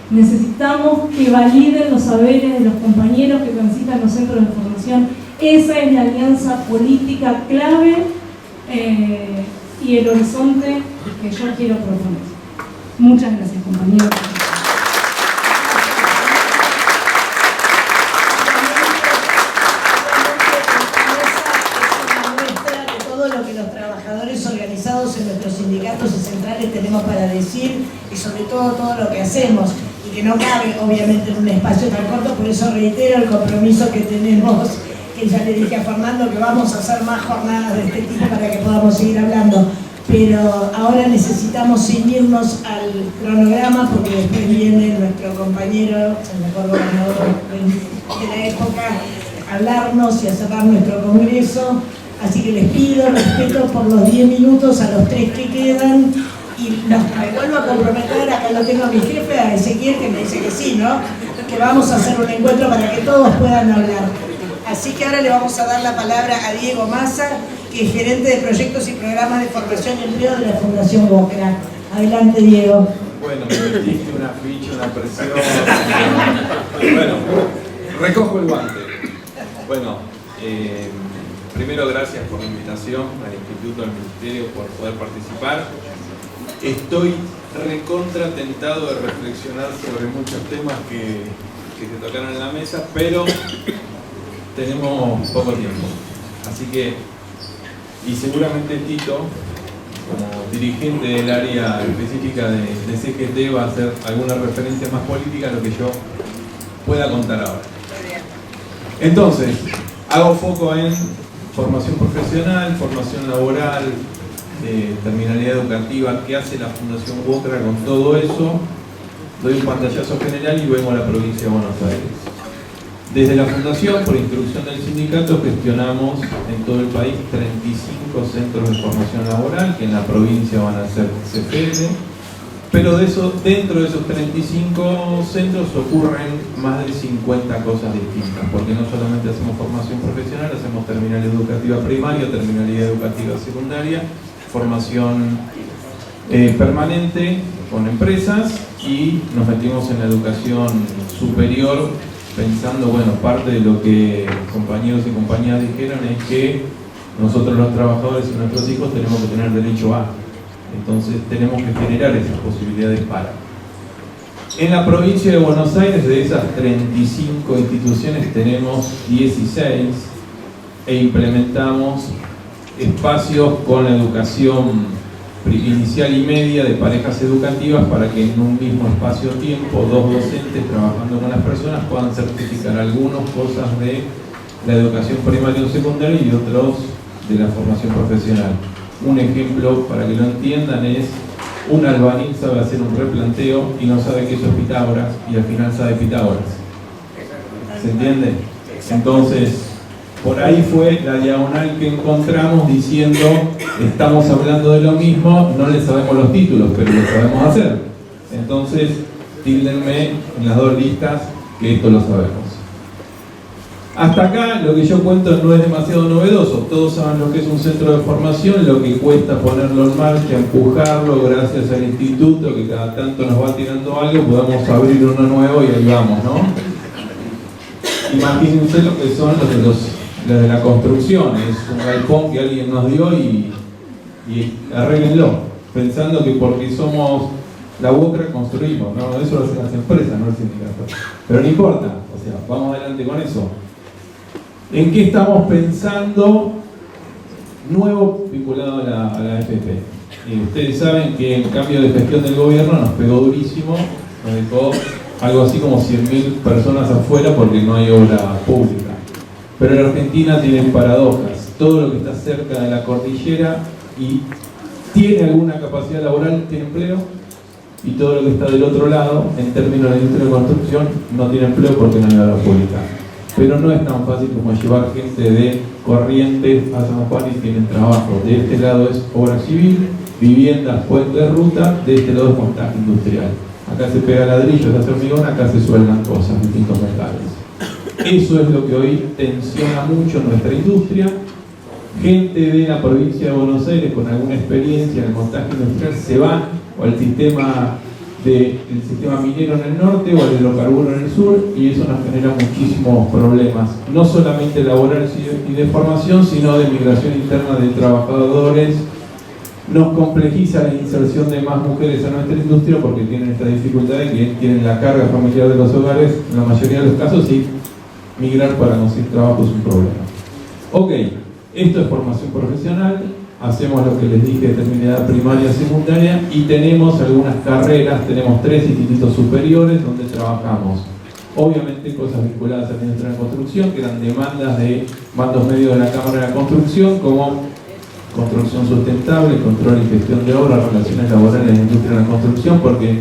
Necesitamos que validen los saberes de los compañeros que transitan los centros de formación. Esa es la alianza política clave y el horizonte que yo quiero proponer. Muchas gracias, compañeros. Organizados en nuestros sindicatos y centrales tenemos para decir y sobre todo lo que hacemos y que no cabe obviamente en un espacio tan corto, por eso reitero el compromiso que tenemos, que ya le dije a Fernando que vamos a hacer más jornadas de este tipo para que podamos seguir hablando, pero ahora necesitamos ceñirnos al cronograma porque después viene nuestro compañero, el mejor gobernador de la época, a hablarnos y a cerrar nuestro congreso. Así que les pido respeto por los 10 minutos a los 3 que quedan y me vuelvo a comprometer, acá lo tengo a mi jefe, a Ezequiel, que me dice que sí, ¿no? Que vamos a hacer un encuentro para que todos puedan hablar. Así que ahora le vamos a dar la palabra a Diego Massa, que es gerente de proyectos y programas de formación y empleo de la Fundación Boca. Adelante, Diego. Bueno, me metiste una ficha, una presión. Bueno, recojo el guante. Bueno, primero, gracias por la invitación al Instituto, al Ministerio, por poder participar. Estoy recontra tentado de reflexionar sobre muchos temas que se tocaron en la mesa, pero tenemos poco tiempo. Así que, y seguramente Tito, como dirigente del área específica de CGT, va a hacer alguna referencia más política a lo que yo pueda contar ahora. Entonces, hago foco en formación profesional, formación laboral, terminalidad educativa, qué hace la Fundación WOCRA con todo eso. Doy un pantallazo general y vengo a la provincia de Buenos Aires. Desde la Fundación, por instrucción del sindicato, gestionamos en todo el país 35 centros de formación laboral, que en la provincia van a ser CFL, pero dentro de esos 35 centros ocurren más de 50 cosas distintas, porque no solamente hacemos formación profesional, hacemos terminalidad educativa primaria, terminalidad educativa secundaria, formación permanente con empresas y nos metimos en la educación superior pensando, bueno, parte de lo que compañeros y compañeras dijeron es que nosotros los trabajadores y nuestros hijos tenemos que tener derecho a. Entonces tenemos que generar esas posibilidades para. En la provincia de Buenos Aires, de esas 35 instituciones, tenemos 16 e implementamos espacios con la educación inicial y media de parejas educativas para que en un mismo espacio-tiempo dos docentes trabajando con las personas puedan certificar algunas cosas de la educación primaria o secundaria y otros de la formación profesional. Un ejemplo para que lo entiendan es un albañil sabe hacer un replanteo y no sabe que eso es Pitágoras y al final sabe Pitágoras. ¿Se entiende? Entonces, por ahí fue la diagonal que encontramos diciendo estamos hablando de lo mismo, no le sabemos los títulos, pero lo sabemos hacer. Entonces, tíldenme en las dos listas que esto lo sabemos. Hasta acá lo que yo cuento no es demasiado novedoso. Todos saben lo que es un centro de formación, lo que cuesta ponerlo en marcha, empujarlo, gracias al instituto que cada tanto nos va tirando algo, podamos abrir uno nuevo y ahí vamos, ¿no? Imagínense lo que son los de la construcción. Es un galpón que alguien nos dio y arréglenlo, pensando que porque somos la UOCRA construimos, ¿no? Eso lo hacen las empresas, no el sindicato. Pero no importa, o sea, vamos adelante con eso. ¿En qué estamos pensando nuevo vinculado a la AFP? Y ustedes saben que el cambio de gestión del gobierno nos pegó durísimo, nos dejó algo así como 100.000 personas afuera porque no hay obra pública. Pero la Argentina tiene paradojas. Todo lo que está cerca de la cordillera y tiene alguna capacidad laboral tiene empleo, y todo lo que está del otro lado, en términos de la industria de construcción, no tiene empleo porque no hay obra pública. Pero no es tan fácil como llevar gente de Corrientes a San Juan y tienen trabajo. De este lado es obra civil, viviendas, puente de ruta, de este lado es montaje industrial. Acá se pega ladrillo, se hace hormigón, acá se sueldan cosas, distintos metales. Eso es lo que hoy tensiona mucho nuestra industria. Gente de la provincia de Buenos Aires con alguna experiencia en el montaje industrial se van o al sistema minero en el norte o al hidrocarburo en el sur, y eso nos genera muchísimos problemas, no solamente laborales y de formación, sino de migración interna de trabajadores. Nos complejiza la inserción de más mujeres a nuestra industria porque tienen esta dificultad de que tienen la carga familiar de los hogares, en la mayoría de los casos, y migrar para conseguir trabajo es un problema. Ok, esto es formación profesional. Hacemos lo que les dije, terminada primaria, secundaria, y tenemos algunas carreras, tenemos 3 institutos superiores donde trabajamos. Obviamente cosas vinculadas a la industria de la construcción, que eran demandas de mandos medios de la Cámara de la Construcción, como construcción sustentable, control y gestión de obras, relaciones laborales en la industria de la construcción, porque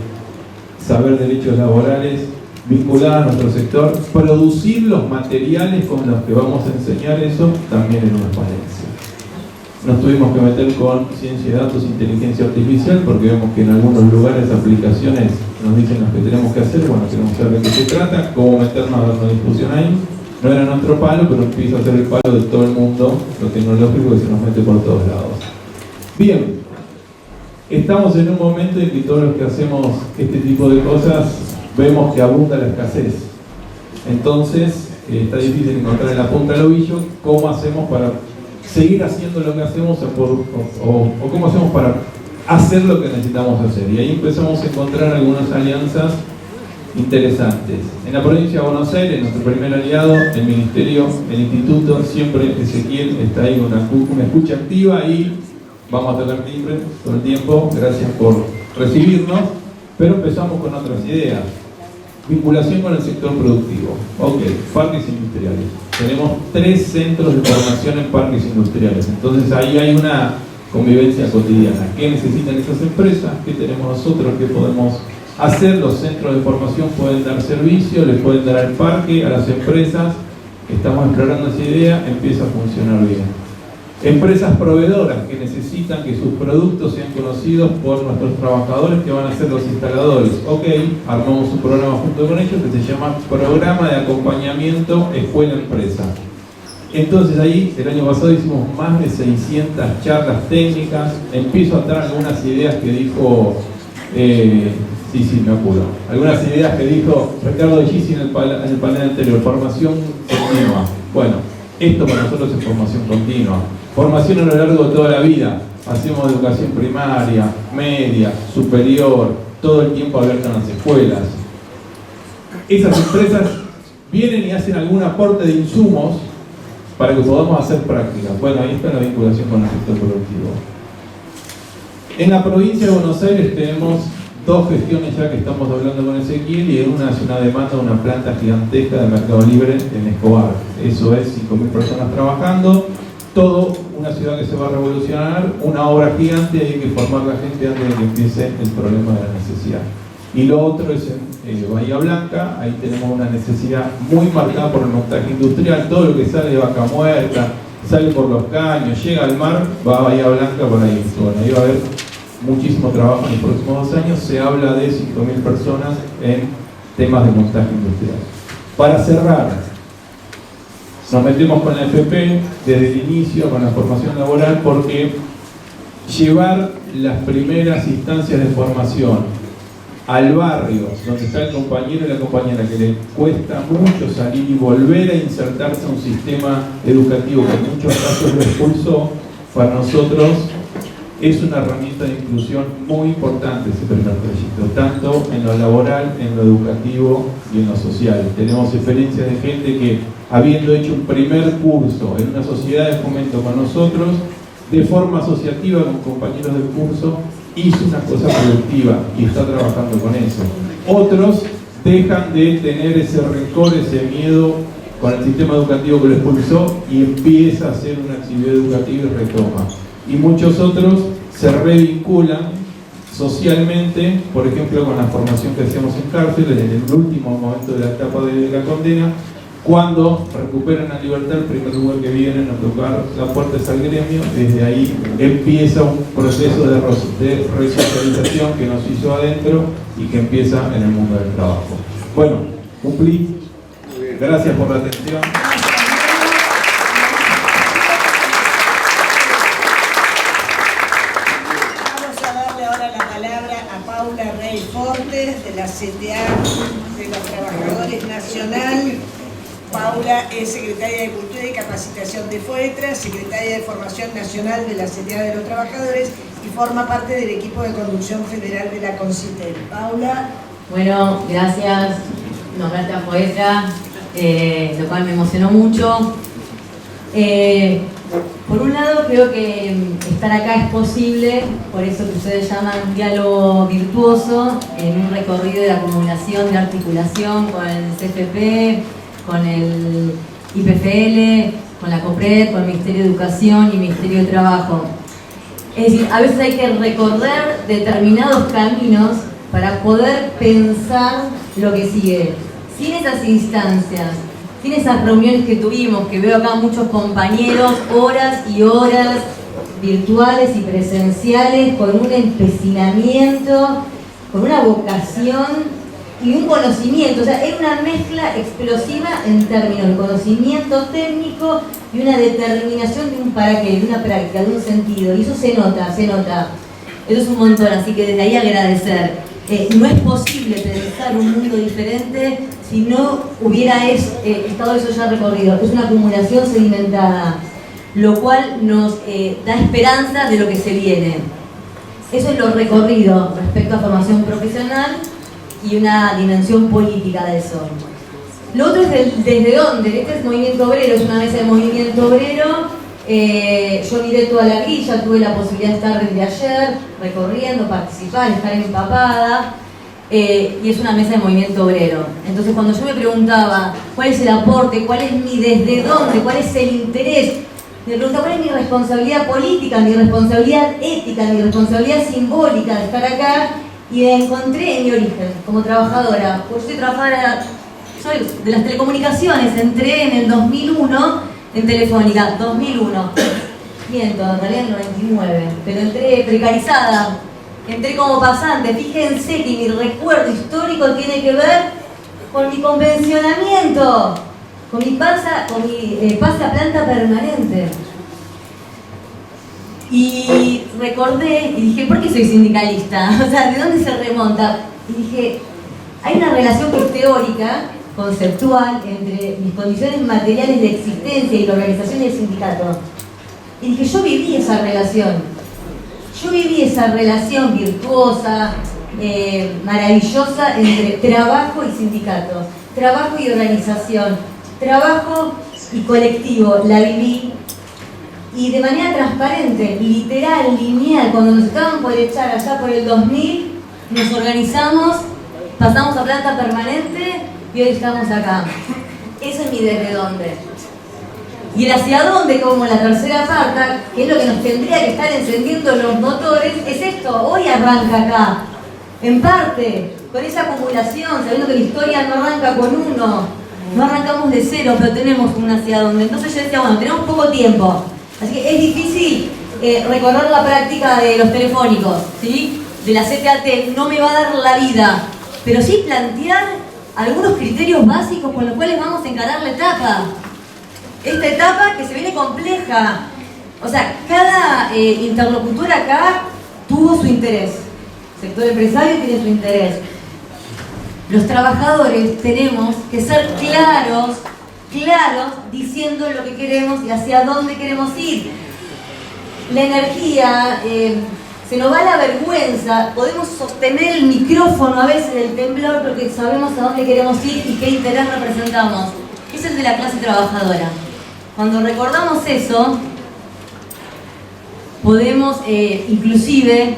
saber derechos laborales vinculados a nuestro sector, producir los materiales con los que vamos a enseñar eso, también en una falencia. Nos tuvimos que meter con ciencia de datos e inteligencia artificial porque vemos que en algunos lugares, aplicaciones, nos dicen lo que tenemos que hacer. Bueno, queremos saber de qué se trata, cómo meternos a dar una discusión ahí. No era nuestro palo, pero empieza a ser el palo de todo el mundo, lo tecnológico, que se nos mete por todos lados. Bien, estamos en un momento en que todos los que hacemos este tipo de cosas vemos que abunda la escasez. Entonces, está difícil encontrar en la punta del ovillo cómo hacemos para seguir haciendo lo que hacemos o cómo hacemos para hacer lo que necesitamos hacer. Y ahí empezamos a encontrar algunas alianzas interesantes. En la provincia de Buenos Aires, nuestro primer aliado, el Ministerio, el Instituto, siempre Ezequiel está ahí con una escucha activa y vamos a tocar timbre todo el tiempo. Gracias por recibirnos, pero empezamos con otras ideas. Vinculación con el sector productivo. Ok, parques industriales. Tenemos 3 centros de formación en parques industriales. Entonces ahí hay una convivencia cotidiana. ¿Qué necesitan esas empresas? ¿Qué tenemos nosotros? ¿Qué podemos hacer? Los centros de formación pueden dar servicio, les pueden dar al parque, a las empresas. Estamos explorando esa idea, empieza a funcionar bien. Empresas proveedoras que necesitan que sus productos sean conocidos por nuestros trabajadores que van a ser los instaladores. Ok, armamos un programa junto con ellos que se llama Programa de Acompañamiento Escuela-Empresa. Entonces ahí, el año pasado hicimos más de 600 charlas técnicas. Empiezo a dar algunas ideas que dijo, me apuro. Algunas ideas que dijo Ricardo de Gisi en el panel anterior, formación continua. Bueno, esto para nosotros es formación continua. Formación a lo largo de toda la vida. Hacemos educación primaria, media, superior, todo el tiempo abierto en las escuelas. Esas empresas vienen y hacen algún aporte de insumos para que podamos hacer prácticas. Bueno, ahí está la vinculación con el sector productivo. En la provincia de Buenos Aires tenemos 2 gestiones ya que estamos hablando con Ezequiel, y una es una demanda de una planta gigantesca de Mercado Libre en Escobar. Eso es 5.000 personas trabajando, todo una ciudad que se va a revolucionar, una obra gigante, y hay que formar la gente antes de que empiece el problema de la necesidad. Y lo otro es en Bahía Blanca, ahí tenemos una necesidad muy marcada por el montaje industrial. Todo lo que sale de Vaca Muerta, sale por los caños, llega al mar, va a Bahía Blanca por ahí. Bueno, ahí va a haber muchísimo trabajo en los próximos 2 años. Se habla de 5.000 personas en temas de montaje industrial. Para cerrar, Nos metemos con la FP desde el inicio, con la formación laboral, porque llevar las primeras instancias de formación al barrio, donde está el compañero y la compañera, que le cuesta mucho salir y volver a insertarse a un sistema educativo que en muchos casos lo expulsó, para nosotros es una herramienta de inclusión muy importante ese primer trayecto, tanto en lo laboral, en lo educativo y en lo social. Tenemos experiencias de gente que, habiendo hecho un primer curso en una sociedad de fomento con nosotros, de forma asociativa con compañeros del curso, hizo una cosa productiva y está trabajando con eso. Otros dejan de tener ese rencor, ese miedo con el sistema educativo que lo expulsó y empieza a hacer una actividad educativa y retoma. Y muchos otros se revinculan socialmente, por ejemplo, con la formación que hacemos en cárceles en el último momento de la etapa de la condena, cuando recuperan la libertad, el primer lugar que vienen a tocar las puertas al gremio, desde ahí empieza un proceso de resocialización que nos hizo adentro y que empieza en el mundo del trabajo. Bueno, cumplí. Gracias por la atención. Vamos a darle ahora la palabra a Paula Rey Fortes, de la CTA de los Trabajadores Nacional. Paula es secretaria de Cultura y Capacitación de FOETRA, secretaria de Formación Nacional de la CTA de los Trabajadores y forma parte del equipo de conducción federal de la CONCITEL. Paula. Bueno, gracias. Nombrarte a FOETRA, lo cual me emocionó mucho. Por un lado, creo que estar acá es posible, por eso que ustedes llaman un diálogo virtuoso, en un recorrido de acumulación, de articulación con el CFP, con el IPFL, con la COPRED, con el Ministerio de Educación y Ministerio de Trabajo. Es decir, a veces hay que recorrer determinados caminos para poder pensar lo que sigue. Sin esas instancias, sin esas reuniones que tuvimos, que veo acá muchos compañeros, horas y horas virtuales y presenciales, con un empecinamiento, con una vocación y un conocimiento, o sea, era una mezcla explosiva en términos de conocimiento técnico y una determinación de un para qué, de una práctica, de un sentido, y eso se nota, eso es un montón, así que desde ahí agradecer. No es posible pensar un mundo diferente si no hubiera estado eso ya recorrido, es una acumulación sedimentada, lo cual nos da esperanza de lo que se viene. Eso es lo recorrido respecto a formación profesional y una dimensión política de eso. Lo otro es desde dónde. Este es movimiento obrero, es una mesa de movimiento obrero. Yo miré toda la grilla, tuve la posibilidad de estar desde ayer recorriendo, participar, estar empapada, y es una mesa de movimiento obrero. Entonces, cuando yo me preguntaba cuál es el aporte, cuál es mi desde dónde, cuál es el interés, me preguntaba cuál es mi responsabilidad política, mi responsabilidad ética, mi responsabilidad simbólica de estar acá, y me encontré en mi origen como trabajadora. Pues yo soy trabajadora, soy de las telecomunicaciones, entré en el 2001 en Telefónica, 2001. Miento, en realidad en el 99, pero entré precarizada, entré como pasante. Fíjense que mi recuerdo histórico tiene que ver con mi convencionamiento, con mi pase a planta permanente. Y recordé y dije, ¿por qué soy sindicalista? O sea, ¿de dónde se remonta? Y dije, hay una relación que es teórica, conceptual, entre mis condiciones materiales de existencia y la organización del sindicato. Y dije, yo viví esa relación virtuosa, maravillosa entre trabajo y sindicato, trabajo y organización, trabajo y colectivo, la viví. Y de manera transparente, literal, lineal, cuando nos estaban por echar allá por el 2000, nos organizamos, pasamos a planta permanente y hoy estamos acá. Ese es mi desde dónde. Y el hacia dónde, como la tercera parte, que es lo que nos tendría que estar encendiendo los motores, es esto. Hoy arranca acá, en parte, con esa acumulación, sabiendo que la historia no arranca con uno, no arrancamos de cero, pero tenemos un hacia dónde. Entonces yo decía, bueno, tenemos poco tiempo. Así que es difícil recorrer la práctica de los telefónicos, ¿sí? De la CTAT, no me va a dar la vida, pero sí plantear algunos criterios básicos con los cuales vamos a encarar la etapa. esta etapa que se viene compleja. O sea, cada interlocutor acá tuvo su interés. El sector empresario tiene su interés. Los trabajadores tenemos que ser claros diciendo lo que queremos y hacia dónde queremos ir. La energía, se nos va la vergüenza, podemos sostener el micrófono a veces del temblor porque sabemos a dónde queremos ir y qué interés representamos. Ese es el de la clase trabajadora. Cuando recordamos eso, podemos inclusive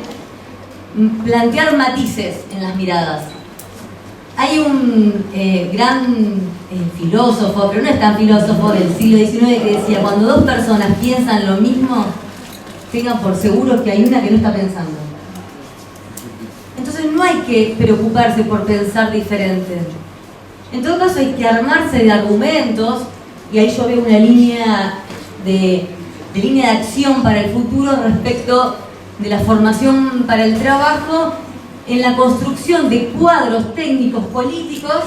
plantear matices en las miradas. Hay un gran filósofo, pero no es tan filósofo, del siglo XIX, que decía: cuando dos personas piensan lo mismo, tengan por seguro que hay una que no está pensando. Entonces no hay que preocuparse por pensar diferente. En todo caso hay que armarse de argumentos, y ahí yo veo una línea de acción para el futuro respecto de la formación para el trabajo, en la construcción de cuadros técnicos políticos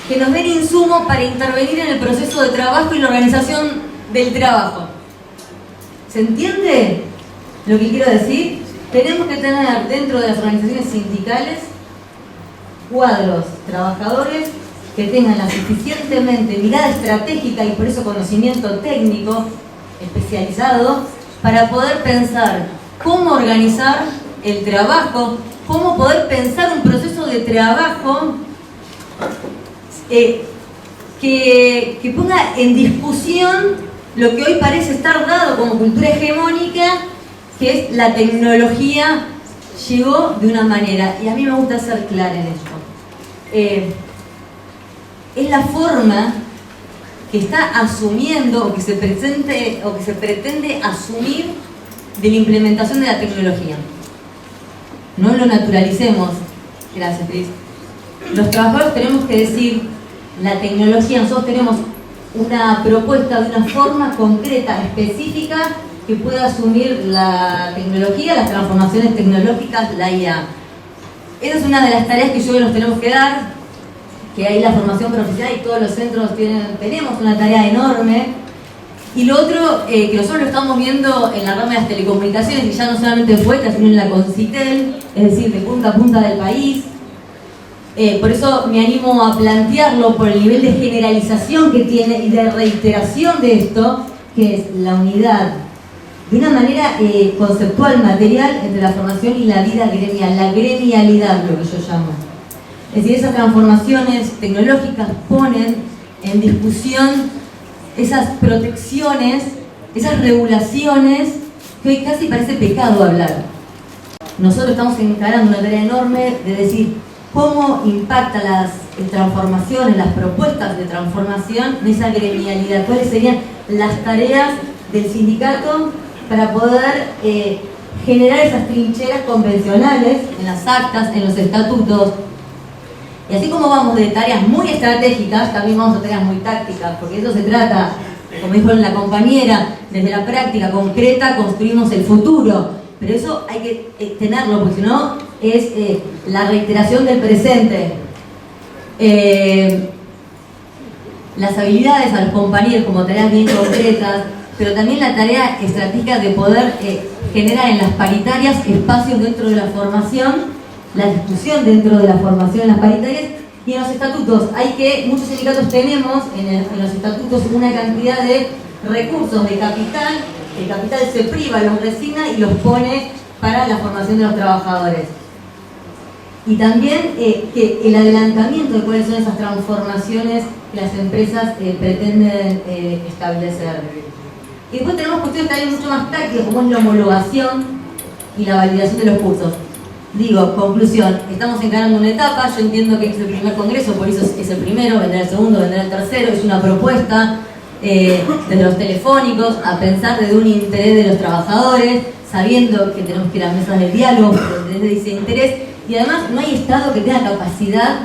que nos den insumo para intervenir en el proceso de trabajo y la organización del trabajo. ¿Se entiende lo que quiero decir? Tenemos que tener dentro de las organizaciones sindicales cuadros trabajadores que tengan la suficientemente mirada estratégica y por eso conocimiento técnico especializado para poder pensar cómo organizar el trabajo, cómo poder pensar un proceso de trabajo que ponga en discusión lo que hoy parece estar dado como cultura hegemónica, que es la tecnología llegó de una manera, y a mí me gusta ser clara en esto. Es la forma que está asumiendo o que se pretende asumir de la implementación de la tecnología. No lo naturalicemos. Gracias, Cris. Los trabajadores tenemos que decir, la tecnología, nosotros tenemos una propuesta de una forma concreta, específica, que pueda asumir la tecnología, las transformaciones tecnológicas, la IA. Esa es una de las tareas que yo creo que nos tenemos que dar, que ahí la formación profesional y todos los centros tenemos una tarea enorme. Y lo otro, que nosotros lo estamos viendo en la rama de las telecomunicaciones, y ya no solamente en Fueta, sino en la Concitel, es decir, de punta a punta del país. Por eso me animo a plantearlo por el nivel de generalización que tiene y de reiteración de esto, que es la unidad, de una manera conceptual, material, entre la formación y la vida gremial, la gremialidad, lo que yo llamo. Es decir, esas transformaciones tecnológicas ponen en discusión esas protecciones, esas regulaciones, que hoy casi parece pecado hablar. Nosotros estamos encarando una tarea enorme de decir cómo impactan las transformaciones, las propuestas de transformación en esa gremialidad, cuáles serían las tareas del sindicato para poder generar esas trincheras convencionales en las actas, en los estatutos. Y así como vamos de tareas muy estratégicas, también vamos a tareas muy tácticas, porque eso se trata, como dijo la compañera, desde la práctica concreta construimos el futuro. Pero eso hay que tenerlo, porque si no es la reiteración del presente. Las habilidades a los compañeros como tareas bien concretas, pero también la tarea estratégica de poder generar en las paritarias espacios dentro de la formación, la discusión dentro de la formación en las paritarias y en los estatutos. Muchos sindicatos tenemos en los estatutos una cantidad de recursos de capital, el capital se priva, los resigna y los pone para la formación de los trabajadores. Y también que el adelantamiento de cuáles son esas transformaciones que las empresas pretenden establecer. Y después tenemos cuestiones también mucho más tácticas, como es la homologación y la validación de los cursos. Digo, conclusión, estamos encarando una etapa, yo entiendo que es el primer congreso, por eso es el primero, vendrá el segundo, vendrá el tercero, es una propuesta desde los telefónicos, a pensar desde un interés de los trabajadores, sabiendo que tenemos que ir a mesas de diálogo desde ese interés, y además no hay Estado que tenga capacidad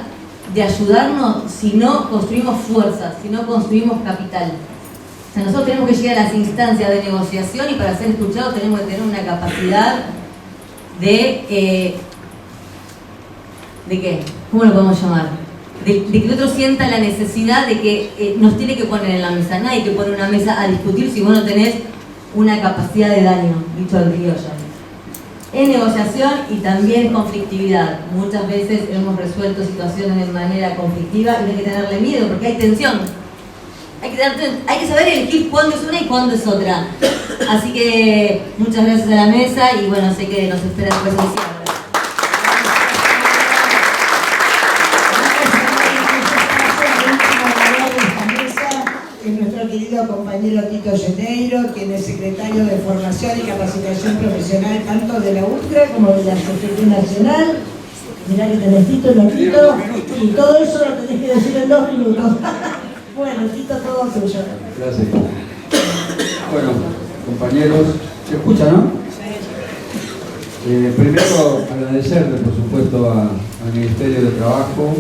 de ayudarnos si no construimos fuerzas, si no construimos capital. O sea, nosotros tenemos que llegar a las instancias de negociación y para ser escuchados tenemos que tener una capacidad ¿de qué? ¿Cómo lo podemos llamar? de que el otro sienta la necesidad de que nos tiene que poner en la mesa. Nadie que pone una mesa a discutir si vos no tenés una capacidad de daño, dicho el criollo. Es negociación y también conflictividad. Muchas veces hemos resuelto situaciones de manera conflictiva y no hay que tenerle miedo porque hay tensión. Hay que saber elegir cuándo es una y cuándo es otra. Así que muchas gracias a la mesa y bueno, sé que nos espera después el cierre. Es nuestro querido compañero Tito Geneiro, quien es secretario de Formación y Capacitación Profesional tanto de la UTCRA como de la CGT Nacional. Mirá que tenés Tito, lo Tito, y todo eso lo tenés que decir en 2 minutos. Bueno, Tito, todo tuyo. Gracias. Bueno, compañeros, ¿se escucha, no? Primero agradecerle, por supuesto, al Ministerio de Trabajo,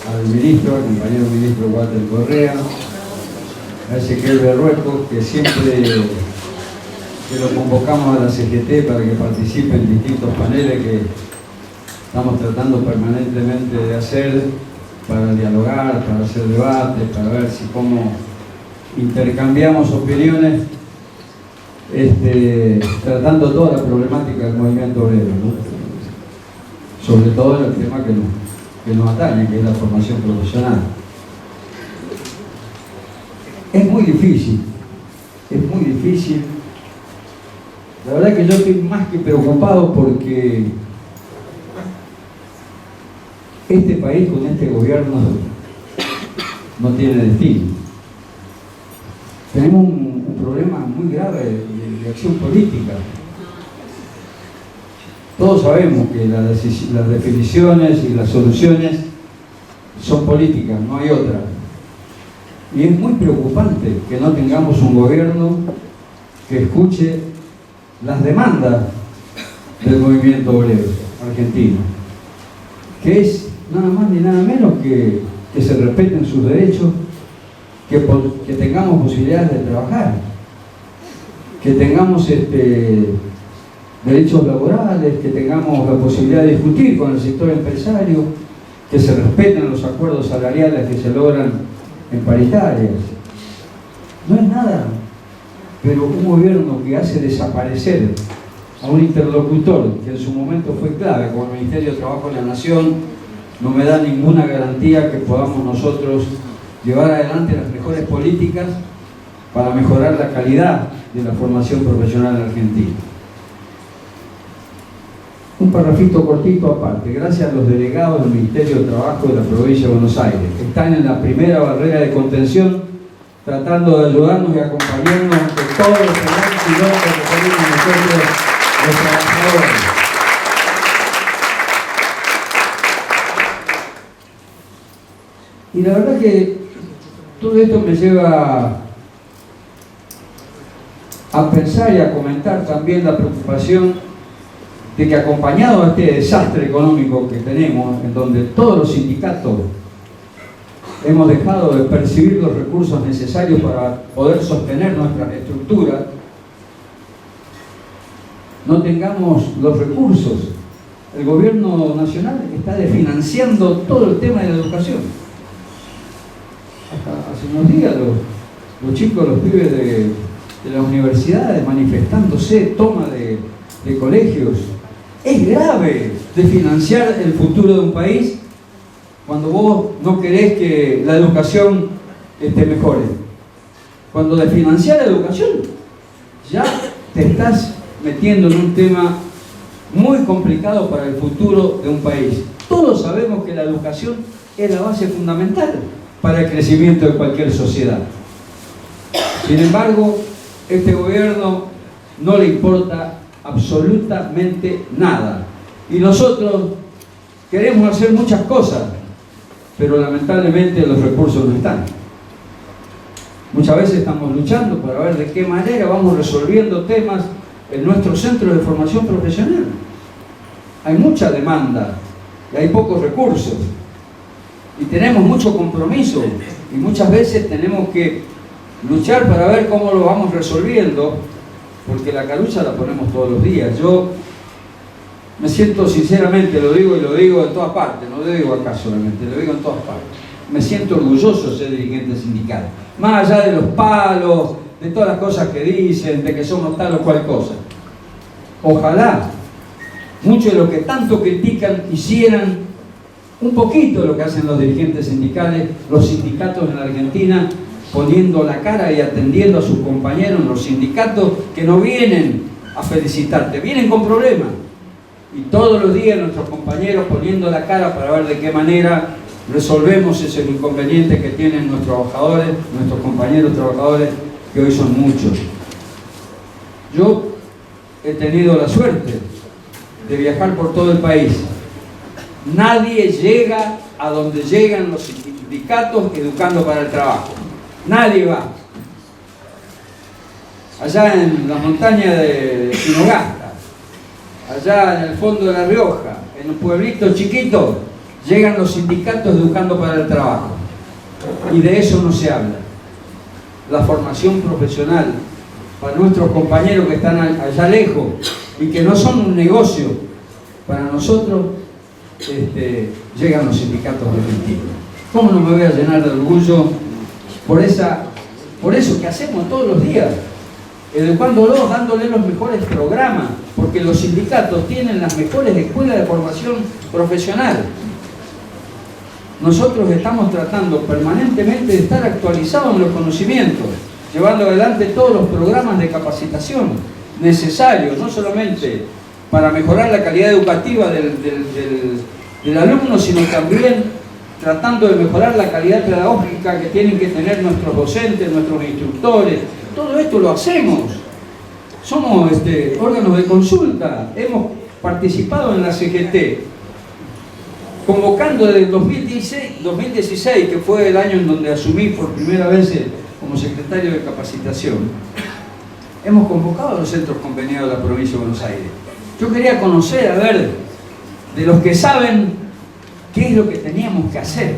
al ministro, al compañero ministro Walter Correa, a Ezequiel Berrueco, que siempre que lo convocamos a la CGT para que participe en distintos paneles que estamos tratando permanentemente de hacer para dialogar, para hacer debates, para ver si cómo intercambiamos opiniones, tratando toda la problemática del movimiento obrero, ¿no? Sobre todo en el tema que nos atañe, que es la formación profesional. Es muy difícil. La verdad que yo estoy más que preocupado porque este país con este gobierno no tiene destino. Tenemos un problema muy grave de acción política. Todos sabemos que las definiciones y las soluciones son políticas, no hay otra. Y es muy preocupante que no tengamos un gobierno que escuche las demandas del movimiento obrero argentino, que es nada más ni nada menos que se respeten sus derechos, que tengamos posibilidades de trabajar, que tengamos derechos laborales, que tengamos la posibilidad de discutir con el sector empresario, que se respeten los acuerdos salariales que se logran en paritarias. No es nada, pero un gobierno que hace desaparecer a un interlocutor que en su momento fue clave, como el Ministerio de Trabajo de la Nación, no me da ninguna garantía que podamos nosotros llevar adelante las mejores políticas para mejorar la calidad de la formación profesional en Argentina. Un parrafito cortito aparte. Gracias a los delegados del Ministerio de Trabajo de la Provincia de Buenos Aires, que están en la primera barrera de contención, tratando de ayudarnos y acompañarnos ante todos los pilotos que tenemos nosotros, los trabajadores. Y la verdad que todo esto me lleva a pensar y a comentar también la preocupación de que, acompañado a este desastre económico que tenemos, en donde todos los sindicatos hemos dejado de percibir los recursos necesarios para poder sostener nuestra estructura, no tengamos los recursos. El gobierno nacional está desfinanciando todo el tema de la educación. Hasta hace unos días los chicos, los pibes de las universidades manifestándose, toma de colegios. Es grave desfinanciar el futuro de un país cuando vos no querés que la educación mejore. Cuando desfinanciar la educación, ya te estás metiendo en un tema muy complicado para el futuro de un país. Todos sabemos que la educación es la base fundamental para el crecimiento de cualquier sociedad. Sin embargo, este gobierno no le importa absolutamente nada. Y nosotros queremos hacer muchas cosas, pero lamentablemente los recursos no están. Muchas veces estamos luchando para ver de qué manera vamos resolviendo temas en nuestros centros de formación profesional. Hay mucha demanda y hay pocos recursos. Y tenemos mucho compromiso y muchas veces tenemos que luchar para ver cómo lo vamos resolviendo, porque la calucha la ponemos todos los días. Yo me siento sinceramente, lo digo y lo digo en todas partes, no lo digo acá solamente, lo digo en todas partes. Me siento orgulloso de ser dirigente sindical. Más allá de los palos, de todas las cosas que dicen, de que somos tal o cual cosa. Ojalá muchos de los que tanto critican hicieran un poquito de lo que hacen los dirigentes sindicales, los sindicatos en la Argentina, poniendo la cara y atendiendo a sus compañeros en los sindicatos que no vienen a felicitarte, vienen con problemas. Y todos los días nuestros compañeros poniendo la cara para ver de qué manera resolvemos esos inconvenientes que tienen nuestros trabajadores, nuestros compañeros trabajadores, que hoy son muchos. Yo he tenido la suerte de viajar por todo el país. Nadie llega a donde llegan los sindicatos educando para el trabajo. Nadie va. Allá en la montaña de Tinogasta, allá en el fondo de La Rioja, en un pueblito chiquito, llegan los sindicatos educando para el trabajo. Y de eso no se habla. La formación profesional para nuestros compañeros que están allá lejos y que no son un negocio, para nosotros llegan los sindicatos argentinos. ¿Cómo no me voy a llenar de orgullo por eso que hacemos todos los días? Educándolos, dándoles los mejores programas, porque los sindicatos tienen las mejores escuelas de formación profesional. Nosotros estamos tratando permanentemente de estar actualizados en los conocimientos, llevando adelante todos los programas de capacitación necesarios, no solamente para mejorar la calidad educativa del alumno, sino también tratando de mejorar la calidad pedagógica que tienen que tener nuestros docentes, nuestros instructores. Todo esto lo hacemos. Somos órganos de consulta. Hemos participado en la CGT, convocando desde el 2016, que fue el año en donde asumí por primera vez como secretario de capacitación. Hemos convocado a los centros conveniados de la provincia de Buenos Aires. Yo quería conocer, a ver, de los que saben qué es lo que teníamos que hacer.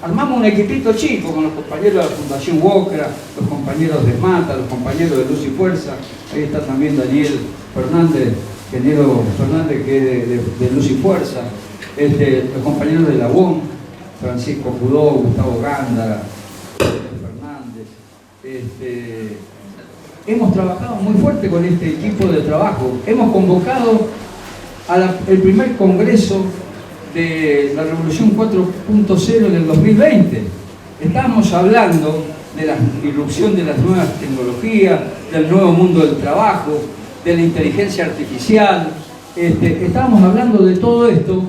Armamos un equipito chico con los compañeros de la Fundación Wokra, los compañeros de Mata, los compañeros de Luz y Fuerza. Ahí está también Daniel Fernández, ingeniero Fernández, que es de Luz y Fuerza. Los compañeros de la UOM, Francisco Pudó, Gustavo Gándara, Fernández. Hemos trabajado muy fuerte con este equipo de trabajo. Hemos convocado el primer congreso de la Revolución 4.0 en el 2020. Estábamos hablando de la irrupción de las nuevas tecnologías, del nuevo mundo del trabajo, de la inteligencia artificial. Estábamos hablando de todo esto,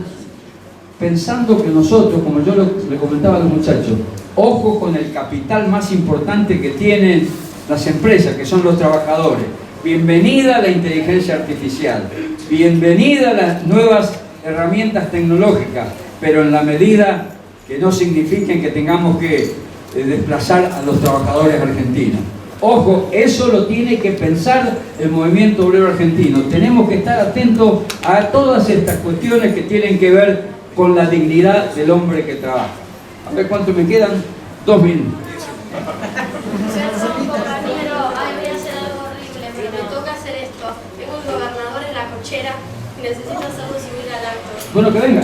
pensando que nosotros, como yo le comentaba a los muchachos, ojo con el capital más importante que tienen las empresas, que son los trabajadores. Bienvenida a la inteligencia artificial, bienvenida a las nuevas herramientas tecnológicas, pero en la medida que no signifiquen que tengamos que desplazar a los trabajadores argentinos. Ojo, eso lo tiene que pensar el movimiento obrero argentino. Tenemos que estar atentos a todas estas cuestiones que tienen que ver con la dignidad del hombre que trabaja. A ver cuánto me quedan. 2 minutos. Compañero, ay, voy a hacer algo horrible, pero me toca hacer esto. Tengo un gobernador en la cochera y necesito hacerlo subir al acto. Bueno, que venga.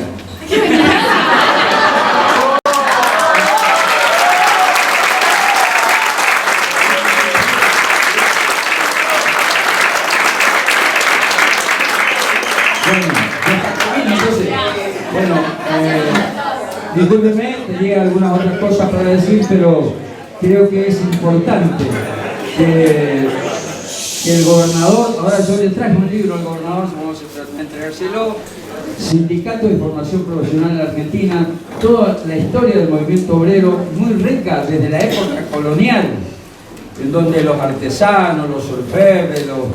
Discúlpeme, tenía algunas otras cosas para decir, pero creo que es importante que el gobernador, ahora yo le traje un libro al gobernador, vamos a entregárselo, Sindicato de Formación Profesional en la Argentina, toda la historia del movimiento obrero, muy rica desde la época colonial, en donde los artesanos, los orfebres, los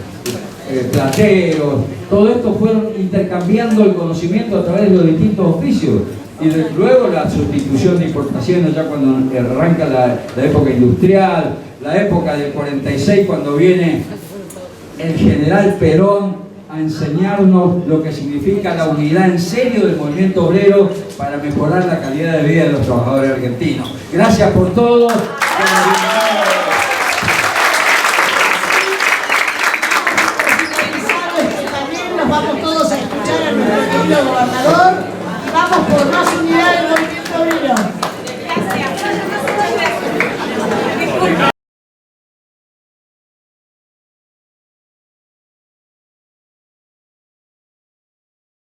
plateros, todo esto fueron intercambiando el conocimiento a través de los distintos oficios. Y luego la sustitución de importaciones, ya cuando arranca la época industrial, la época del 46, cuando viene el general Perón a enseñarnos lo que significa la unidad en serio del movimiento obrero para mejorar la calidad de vida de los trabajadores argentinos. Gracias por todo. También nos vamos todos a escuchar a gobernador